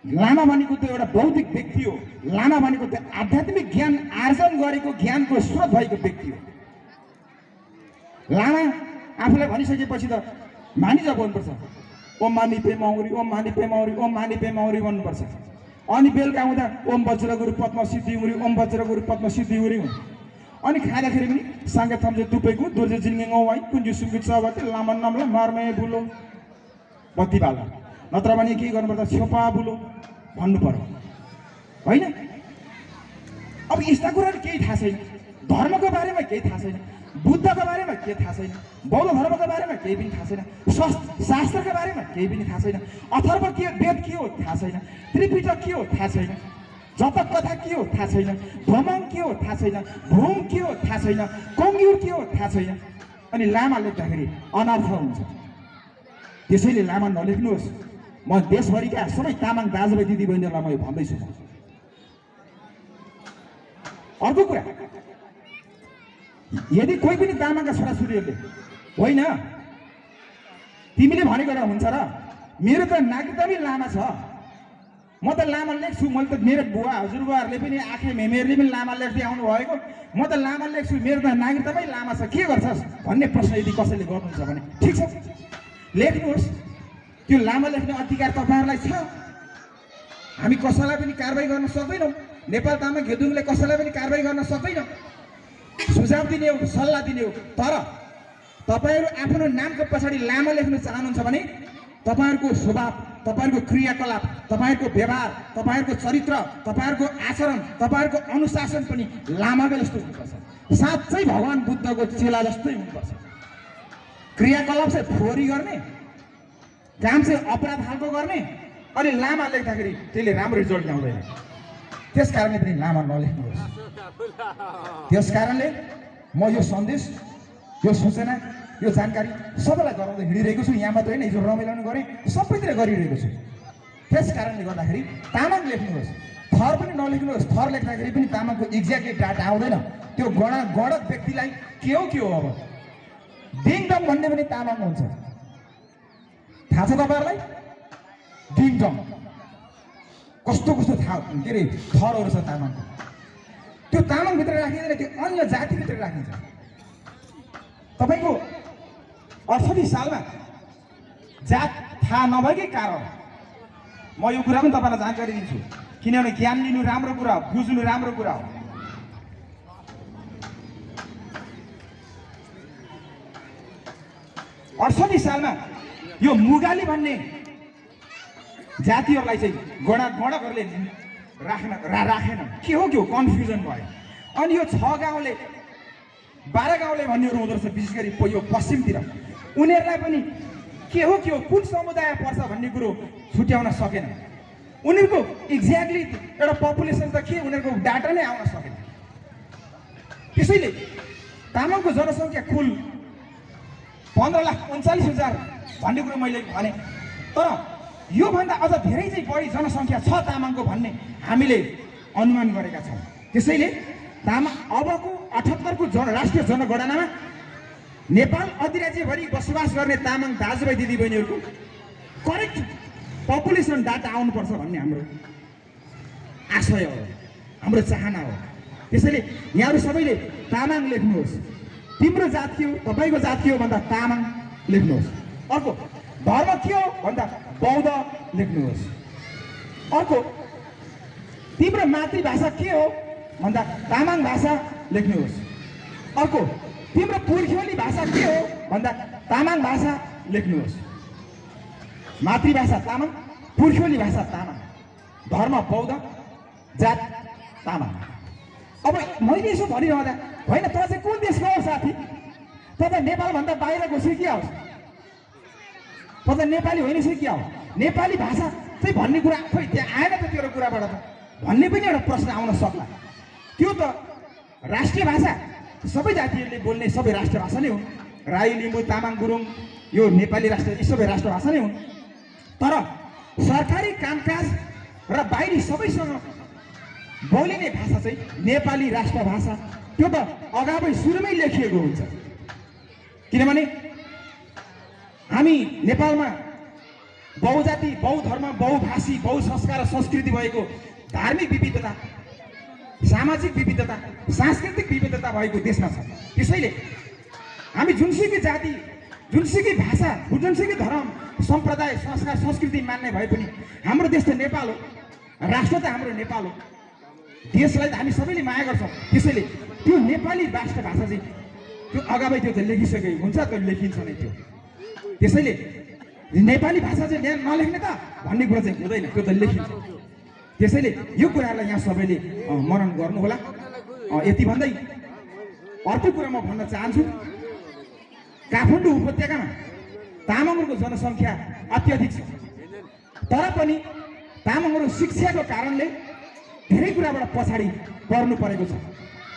लामा भनेको त एउटा बौद्धिक व्यक्ति हो, लामा भनेको त आध्यात्मिक ज्ञान आर्जन गरेको ज्ञानको स्रोत भएको व्यक्ति हो। लामा आफूलाई भनिसकेपछि त मानिज बोल्नुपर्छ, ओम मानी पे मौरी, ओम मानी पे मौरी, ओम मानी पे मौरी भन्नुपर्छ। अनि बेलुका हुँदा ओम वज्रगुरु पद्म सिद्धि उरी, ओम वज्रगुरु पद्म सिद्धि उरी हुन्छ। अनि खाँदाखेरि पनि साङ्गे थम्जे तुपेको दुर्जे जिङ्गे वाइ कुन्जु सुङ्गु चबते लामन नामले मार्मे बुलो बत्ती बाल्दा, नत्र भने के गर्नुपर्छ, छेपा बुलो भन्नु पर्यो होइन। अब यस्ता कुराहरू केही थाहा छैन, धर्मको बारेमा केही थाहा छैन, बुद्धको बारेमा केही थाहा छैन, बौद्ध धर्मको बारेमा केही पनि थाहा छैन, शास्त्रको बारेमा केही पनि थाहा छैन, अथर्व के वेद के हो थाहा छैन, त्रिपिटक के हो थाहा छैन, जतक कथा के हो थाहा छैन, भ्रमण के हो थाहा छैन, भूम के हो थाहा छैन, कङ्ग्युर के हो थाहा छैन। अनि लामा लेख्दाखेरि अनर्थ हुन्छ। त्यसैले लामा नलेख्नुहोस्। म देशभरिका सबै तामाङ दाजुभाइ दिदीबहिनीहरूलाई म यो भन्दैछु। अर्को कुरा, यदि कोही पनि तामाङका छोराछोरीहरूले होइन तिमीले भनेको र हुन्छ र, मेरो त नागरिकता पनि लामा छ, म त लामा लेख्छु, मैले त मेरो बुवा हजुरबुवाहरूले पनि आँखे मेमेरले पनि लामा लेख्दै आउनु भएको, म त लामा लेख्छु, मेरो त नागरिकता पनि लामा छ, के गर्छस् भन्ने प्रश्न यदि कसैले गर्नुहुन्छ भने ठिक छ, लेख्नुहोस्। त्यो लामा लेख्ने अधिकार तपाईँहरूलाई छ। हामी कसैलाई पनि कारबाही गर्न सक्दैनौँ, नेपाल तामाङ घेदुङले कसैलाई पनि कारबाही गर्न सक्दैन, सुझाव दिने हो, सल्लाह दिने हो। तर तपाईँहरू आफ्नो नामको पछाडि लामा लेख्न चाहनुहुन्छ भने तपाईँहरूको स्वभाव, तपाईँहरूको क्रियाकलाप, तपाईँहरूको व्यवहार, तपाईँहरूको चरित्र, तपाईँहरूको आचरण, तपाईँहरूको अनुशासन पनि लामाको जस्तो हुनुपर्छ, साँच्चै भगवान् बुद्धको चेला जस्तै हुनुपर्छ। क्रियाकलाप चाहिँ फोहोरी गर्ने, काम चाहिँ अपराध खालको गर्ने, अनि लामा लेख्दाखेरि त्यसले राम्रो रिजल्ट ल्याउँदैन। त्यस कारणले पनि लामा नलेख्नुहोस्। त्यस कारणले म यो सन्देश, यो सूचना, यो जानकारी सबैलाई गराउँदै हिँडिरहेको छु। यहाँ मात्रै होइन, हिजो रमाइलो गरेँ, सबैतिर गरिरहेको छु। त्यस कारणले गर्दाखेरि तामाङ लेख्नुहोस्, थर पनि नलेख्नुहोस्। थर लेख्दाखेरि पनि तामाङको एक्ज्याक्टली डाटा आउँदैन। त्यो गणक व्यक्तिलाई के हो अब डिङडङ भन्ने पनि तामाङ हुन्छ, थाहा छ तपाईँहरूलाई? डिङडङ कस्तो कस्तो थाहा के अरे थरहरू छ तामाङको। त्यो तामाङभित्र राखिँदैन, त्यो अन्य जातिभित्र राखिन्छ। तपाईँको 68 सालमा जात थाहा नभएकै कारण म यो कुरा पनि तपाईँलाई जानकारी दिन्छु, किनभने ज्ञान लिनु राम्रो कुरा हो, बुझ्नु राम्रो कुरा हो। अठसट्ठी सालमा यो मुगाली भन्ने जातिहरूलाई चाहिँ गणकहरूले राखेन। के हो कन्फ्युजन भयो। अनि यो 6 गाउँले 12 गाउँले भन्नेहरू हुँदो रहेछ, विशेष गरी यो पश्चिमतिर। उनीहरूलाई पनि के हो कुन समुदाय पर्छ भन्ने कुरो छुट्याउन सकेन। उनीहरूको एक्ज्याक्टली एउटा पपुलेसन त के उनीहरूको डाटा नै आउन सकेन। त्यसैले तामाङको जनसङ्ख्या कुल 15,39,000 भन्ने कुरो मैले भने, तर योभन्दा अझ धेरै चाहिँ बढी जनसङ्ख्या छ तामाङको भन्ने हामीले अनुमान गरेका छौँ। त्यसैले तामाङ अबको 78 को राष्ट्रिय जनगणनामा नेपाल अधिराज्यभरि बसोबास गर्ने तामाङ दाजुभाइ दिदीबहिनीहरूको करेक्ट पपुलेसन डाटा आउनुपर्छ भन्ने हाम्रो आशय हो, हाम्रो चाहना हो। त्यसैले यहाँहरू सबैले तामाङ लेख्नुहोस्। तिम्रो जात के हो, तपाईँको जात के हो भन्दा तामाङ लेख्नुहोस्। अर्को धर्म के हो भन्दा बौद्ध लेख्नुहोस्। अर्को तिम्रो मातृभाषा के हो भन्दा तामाङ भाषा लेख्नुहोस्। अर्को तिम्रो पुर्ख्यौली भाषा के हो भन्दा तामाङ भाषा लेख्नुहोस्। मातृभाषा तामाङ, पुर्ख्यौली भाषा तामाङ, धर्म बौद्ध, जात तामाङ। अब मैले यसो भनिरहँदा होइन, तपाईँ चाहिँ कुन देशको हो साथी? तपाईँ नेपालभन्दा बाहिर घुसी के होस्? तपाईँ नेपाली होइन चाहिँ के हो? नेपाली भाषा चाहिँ भन्ने कुरा खोइ त्यहाँ आएन त तेरो कुराबाट त भन्ने पनि एउटा प्रश्न आउन सक्ला। त्यो त राष्ट्रिय भाषा सबै जातिहरूले बोल्ने सबै राष्ट्रिय भाषा नै हुन्। राई, लिम्बू, तामाङ, गुरुङ यो नेपाली राष्ट्र यी सबै राष्ट्र भाषा नै हुन्। तर सरकारी कामकाज र बाहिरी सबैसँग बोलिने भाषा चाहिँ नेपाली राष्ट्र भाषा। त्यो त अगावै सुरुमै लेखिएको हुन्छ, किनभने हामी नेपालमा बहुजाति, बहुधर्म, बहुभाषी, बहुसंस्कार र संस्कृति भएको धार्मिक विविधता, सामाजिक विविधता, सांस्कृतिक विविधता भएको देशमा छ। त्यसैले हामी जुनसुकै जाति, जुनसुकै भाषा, जुनसुकै धर्म, सम्प्रदाय, संस्कार, संस्कृति मान्ने भए पनि हाम्रो देश त नेपाल हो, राष्ट्र त हाम्रो नेपाल हो, देशलाई त हामी सबैले माया गर्छौँ। त्यसैले त्यो नेपाली राष्ट्रभाषा चाहिँ त्यो अगावै त्यो त लेखिसकेको हुन्छ, त्यो लेखिन्छ नै त्यो। त्यसैले नेपाली भाषा चाहिँ नलेख्ने त भन्ने कुरा चाहिँ हुँदैन, त्यो त लेखिन्छ। त्यसैले यो कुरालाई यहाँ सबैले मनन गर्नुहोला। यति भन्दै अर्को कुरा म भन्न चाहन्छु, काठमाडौँ उपत्यकामा तामाङहरूको जनसङ्ख्या अत्याधिक छ, तर पनि तामाङहरू शिक्षाको कारणले धेरै कुराबाट पछाडि पर्नु परेको छ,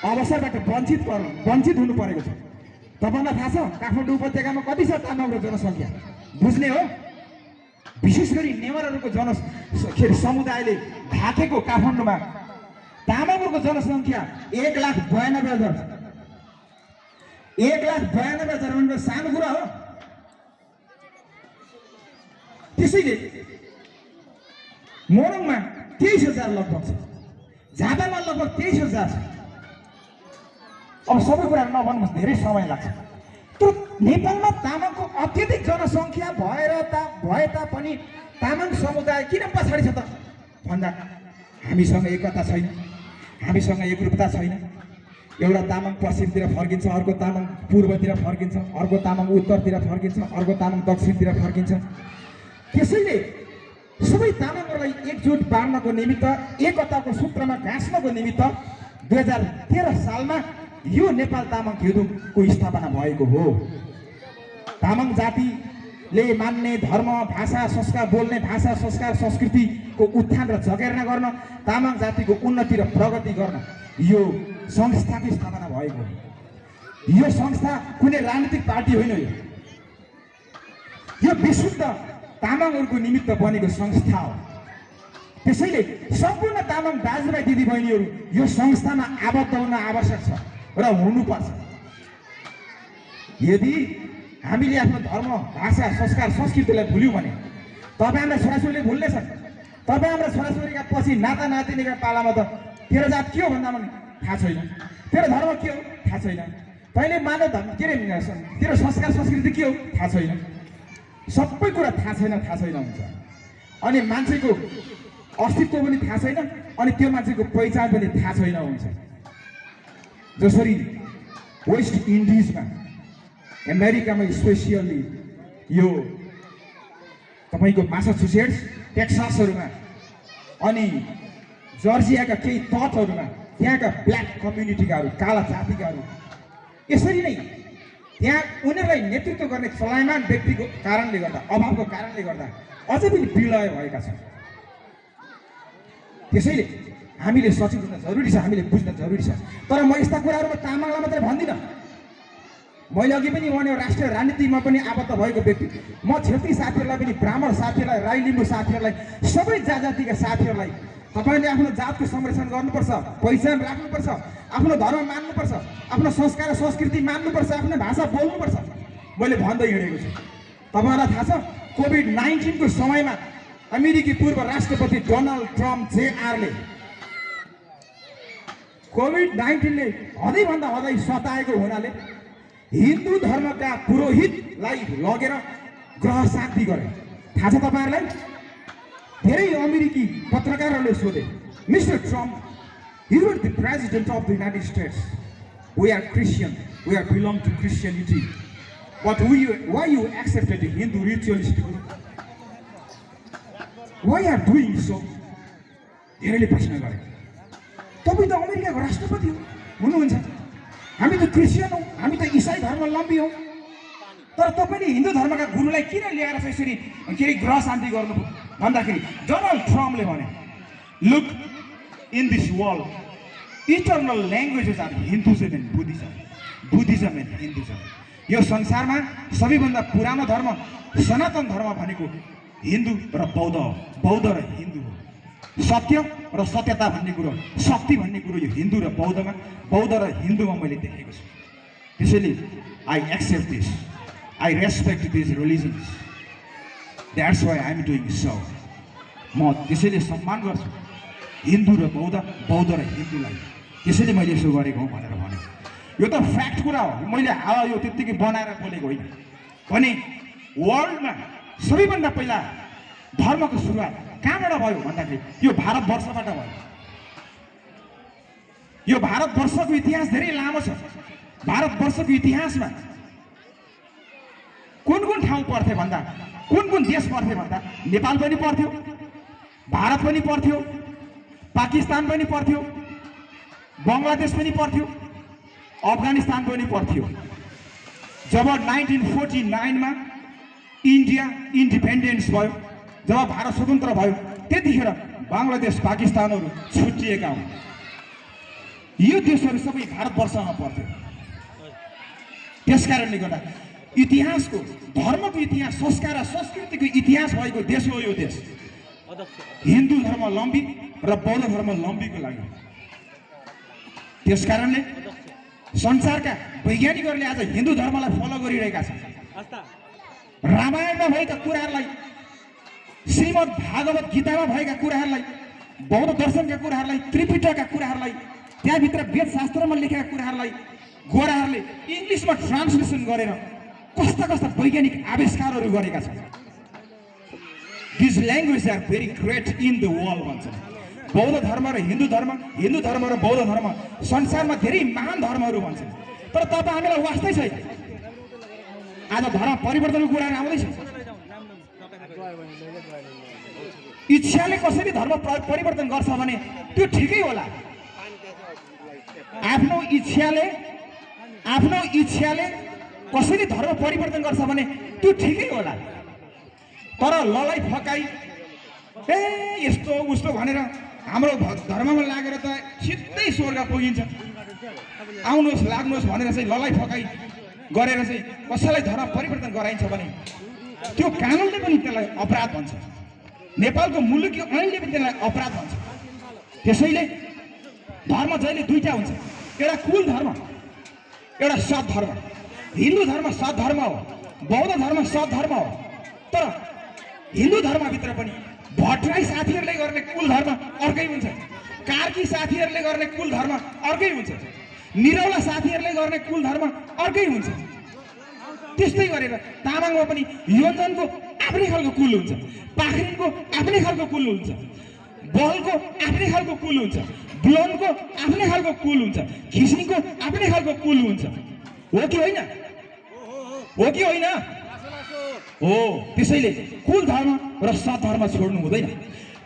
अवसरबाट वञ्चित हुनु परेको छ। तपाईँलाई थाहा छ काठमाडौँ उपत्यकामा कति छ तामाङको जनसङ्ख्या? बुझ्ने हो, विशेष गरी नेवारहरूको समुदायले ढाकेको काठमाडौँमा तामाङहरूको जनसङ्ख्या 1,92,000 छ। 1,92,000 भनेको सानो कुरा हो। त्यसैले मोरङमा 23,000 लगभग छ, झापामा लगभग 23,000 छ। अब सबै कुरा नभन्नुहोस्, धेरै समय लाग्छ। त्यो नेपालमा तामाङको अत्यधिक जनसङ्ख्या भए तापनि तामाङ समुदाय किन पछाडि छ त भन्दा हामीसँग एकता छैन, हामीसँग एकरूपता छैन। एउटा तामाङ पश्चिमतिर फर्किन्छ, अर्को तामाङ पूर्वतिर फर्किन्छ, अर्को तामाङ उत्तरतिर फर्किन्छ, अर्को तामाङ दक्षिणतिर फर्किन्छ। त्यसैले सबै तामाङहरूलाई एकजुट बाँड्नको निमित्त, एकताको सूत्रमा गाँस्नको निमित्त 2013 सालमा यो नेपाल तामाङ खेदुङको स्थापना भएको हो। तामाङ जातिले मान्ने धर्म, भाषा, संस्कार, बोल्ने भाषा, संस्कार, संस्कृतिको उत्थान र जगेर्ना गर्न, तामाङ जातिको उन्नति र प्रगति गर्न यो संस्थाको स्थापना भएको हो। यो संस्था कुनै राजनीतिक पार्टी होइन, यो विशुद्ध तामाङहरूको निमित्त बनेको संस्था हो। त्यसैले सम्पूर्ण तामाङ दाजुभाइ दिदीबहिनीहरू यो संस्थामा आबद्ध हुन आवश्यक छ र हुनुपर्छ। यदि हामीले आफ्नो धर्म, भाषा, संस्कार, संस्कृतिलाई भुल्यौँ भने तपाईँ हाम्रा छोराछोरीले भुल्नेछन्। तपाईँ हाम्रा छोराछोरीका पछि नाता नातिनीका पालामा त तेरो जात के हो भन्दा पनि थाहा छैन, तेरो धर्म के हो थाहा छैन, तैँले माने धर्म के अरे तेरो संस्कार संस्कृति के हो थाहा छैन, सबै कुरा थाहा छैन हुन्छ। अनि मान्छेको अस्तित्व पनि थाहा छैन, अनि त्यो मान्छेको पहिचान पनि थाहा छैन हुन्छ। जसरी वेस्ट इन्डिजमा, अमेरिकामा स्पेसियल्ली यो तपाईँको मासाचुसेट्स, टेक्सासहरूमा अनि जर्जियाका केही तटहरूमा त्यहाँका ब्ल्याक कम्युनिटीकाहरू, काला जातिकाहरू यसरी नै त्यहाँ उनीहरूलाई नेतृत्व गर्ने चलायमान व्यक्तिको कारणले गर्दा, अभावको कारणले गर्दा अझै पनि विलय भएका छन्। त्यसैले हामीले सचेत हुन जरुरी छ, हामीले बुझ्न जरुरी छ। तर म यस्ता कुराहरूमा तामाङलाई मात्रै भन्दिनँ, मैले अघि पनि भने राष्ट्रिय राजनीतिमा पनि आबद्ध भएको व्यक्ति म। क्षेत्री साथीहरूलाई पनि, ब्राह्मण साथीहरूलाई, राई लिम्बू साथीहरूलाई, सबै जातिका साथीहरूलाई तपाईँले आफ्नो जातको संरक्षण गर्नुपर्छ, पहिचान राख्नुपर्छ, आफ्नो धर्म मान्नुपर्छ, आफ्नो संस्कार र संस्कृति मान्नुपर्छ, आफ्नो भाषा बोल्नुपर्छ मैले भन्दै हिँडेको छु। तपाईँलाई थाहा छ कोभिड-19 को समयमा अमेरिकी पूर्व राष्ट्रपति डोनाल्ड ट्रम्प JR ले कोभिड-19ले हदैभन्दा हदै सताएको हुनाले हिन्दू धर्मका पुरोहितलाई लगेर ग्रह शान्ति गरे। थाहा छ तपाईहरुलाई? धेरै अमेरिकी पत्रकारहरूले सोधे, mister Trump, you are the president of the United States. We are Christian. We are belong to Christianity. But why you accepted the Hindu ritualistic? Why are doing so? धेरैले प्रश्न गरे। तपाईं त अमेरिकाको राष्ट्रपति हुनुहुन्छ, हामी त क्रिस्चियन हौ, हामी त इसाई धर्मावलम्बी हौ, तर तपाईले हिन्दू धर्मका गुरुलाई किन ल्याएर यसरी के ग्रह शान्ति गर्नु भन्दाखेरि डोनाल्ड ट्रम्पले भने, look in this world eternal languages are Hinduism and Buddhism, Buddhism and Hinduism. यो संसारमा सबैभन्दा पुरानो धर्म सनातन धर्म भनेको हिन्दू र बौद्ध हो, बौद्ध र हिन्दू हो। सत्य र सत्यता भन्ने कुरो, शक्ति भन्ने कुरो यो हिन्दू र बौद्धमा, बौद्ध र हिन्दूमा मैले देखेको छु। त्यसैले I accept this. I respect these religions, that's why I am doing so. म त्यसैले सम्मान गर्छु हिन्दू र बौद्ध र हिन्दूलाई, त्यसैले मैले यसो गरेको हो भनेर भने। यो त फ्याक्ट कुरा हो, मैले हावा यो त्यत्तिकै बनाएर बोलेको होइन। भने वर्ल्डमा सबैभन्दा पहिला धर्मको सुरुवात कहाँबाट भयो भन्दाखेरि यो भारतवर्षबाट भयो। यो भारतवर्षको इतिहास धेरै लामो छ। भारतवर्षको इतिहासमा कुन ठाउँ पर्थ्यो भन्दा, कुन देश पर्थ्यो भन्दा नेपाल पनि पर्थ्यो, भारत पनि पर्थ्यो, पाकिस्तान पनि पर्थ्यो, बङ्गलादेश पनि पर्थ्यो, अफगानिस्तान पनि पर्थ्यो। जब 1949 मा इन्डिया इन्डिपेन्डेन्स भयो, जब भारत स्वतन्त्र भयो, त्यतिखेर बङ्गलादेश पाकिस्तानहरू छुट्टिएका हुन्। यो देशहरू सबै भारतवर्षमा पर्थ्यो। त्यसकारणले गर्दा इतिहासको, धर्मको इतिहास, संस्कार र संस्कृतिको इतिहास भएको देश हो यो देश। हिन्दू धर्मावलम्बी र बौद्ध धर्मावलम्बीको लागि। त्यसकारणले संसारका वैज्ञानिकहरूले आज हिन्दू धर्मलाई फलो गरिरहेका छन्। रामायणमा भएका कुराहरूलाई, श्रीमद् भागवत गीतामा भएका कुराहरूलाई, बौद्ध दर्शनका कुराहरूलाई, त्रिपिटकका कुराहरूलाई, त्यहाँभित्र वेदशास्त्रमा लेखेका कुराहरूलाई गोराहरूले इङ्ग्लिसमा ट्रान्सलेसन गरेर कस्ता वैज्ञानिक आविष्कारहरू गरेका छन्। This language are very great in the world भन्छ। बौद्ध धर्म र हिन्दू धर्म, हिन्दू धर्म र बौद्ध धर्म संसारमा धेरै महान धर्महरू भन्छन्। तर तपाईँ हामीलाई वास्तै छैन। आज धर्म परिवर्तनको कुराहरू आउँदैछ। इच्छाले कसरी धर्म परिवर्तन गर्छ भने त्यो ठिकै होला। आफ्नो इच्छाले कसरी धर्म परिवर्तन गर्छ भने त्यो ठिकै होला। तर ललाई फकाई यस्तो उस्तो भनेर हाम्रो धर्ममा लागेर त सिधै स्वर्ग पुगिन्छ, आउनुहोस् लाग्नुहोस् भनेर चाहिँ ललाई फकाई गरेर चाहिँ कसैलाई धर्म परिवर्तन गराइन्छ भने त्यो कानुनले पनि त्यसलाई अपराध भन्छ। नेपालको मुलुकी ऐनले पनि त्यसलाई अपराध भन्छ। त्यसैले धर्म जहिले दुईटा हुन्छ, एउटा कुल धर्म, एउटा सत धर्म। हिन्दू धर्म सत धर्म हो, बौद्ध धर्म सत धर्म हो। तर हिन्दू धर्मभित्र पनि भट्टराई साथीहरूले गर्ने कुल धर्म अर्कै हुन्छ, कार्की साथीहरूले गर्ने कुल धर्म अर्कै हुन्छ, निरौला साथीहरूले गर्ने कुल धर्म अर्कै हुन्छ। त्यस्तै गरेर तामाङमा पनि योजनको आफ्नै खालको कुल हुन्छ, पाखरिनको आफ्नै खालको कुल हुन्छ, बहलको आफ्नै खालको कुल हुन्छ, ब्लोनको आफ्नै खालको कुल हुन्छ, खिसिङको आफ्नै खालको कुल हुन्छ। हो कि होइन? हो कि होइन? हो। त्यसैले कुल धर्म र सत धर्म छोड्नु हुँदैन।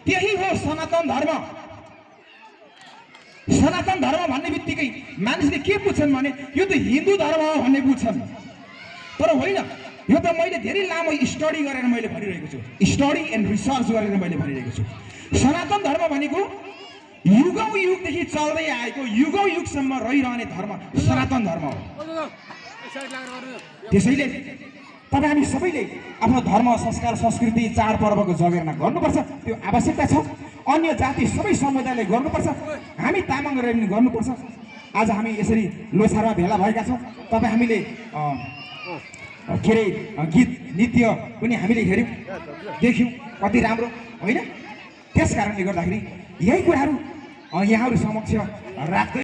त्यही हो सनातन धर्म। सनातन धर्म भन्ने बित्तिकै मानिसले के बुझ्छन् भने यो त हिन्दू धर्म हो भन्ने बुझ्छन्। तर होइन, यो त मैले धेरै लामो स्टडी गरेर मैले भनिरहेको छु, स्टडी एन्ड रिसर्च गरेर मैले भनिरहेको छु। सनातन धर्म भनेको युगौँ युगदेखि चल्दै आएको, युगौँ युगसम्म रहिरहने धर्म सनातन धर्म हो। त्यसैले तपाईँ हामी सबैले आफ्नो धर्म, संस्कार, संस्कृति, चाडपर्वको जगेर्ना गर्नुपर्छ। त्यो आवश्यकता छ। अन्य जाति सबै समुदायले गर्नुपर्छ, हामी तामाङहरूले पनि गर्नुपर्छ। आज हामी यसरी लोसारमा भेला भएका छौँ। तपाईँ हामीले के अरे गीत नृत्य पनि हामीले हेऱ्यौँ, देख्यौँ, कति राम्रो होइन? त्यस कारणले गर्दाखेरि यही कुराहरू यहाँहरू समक्ष राख्दै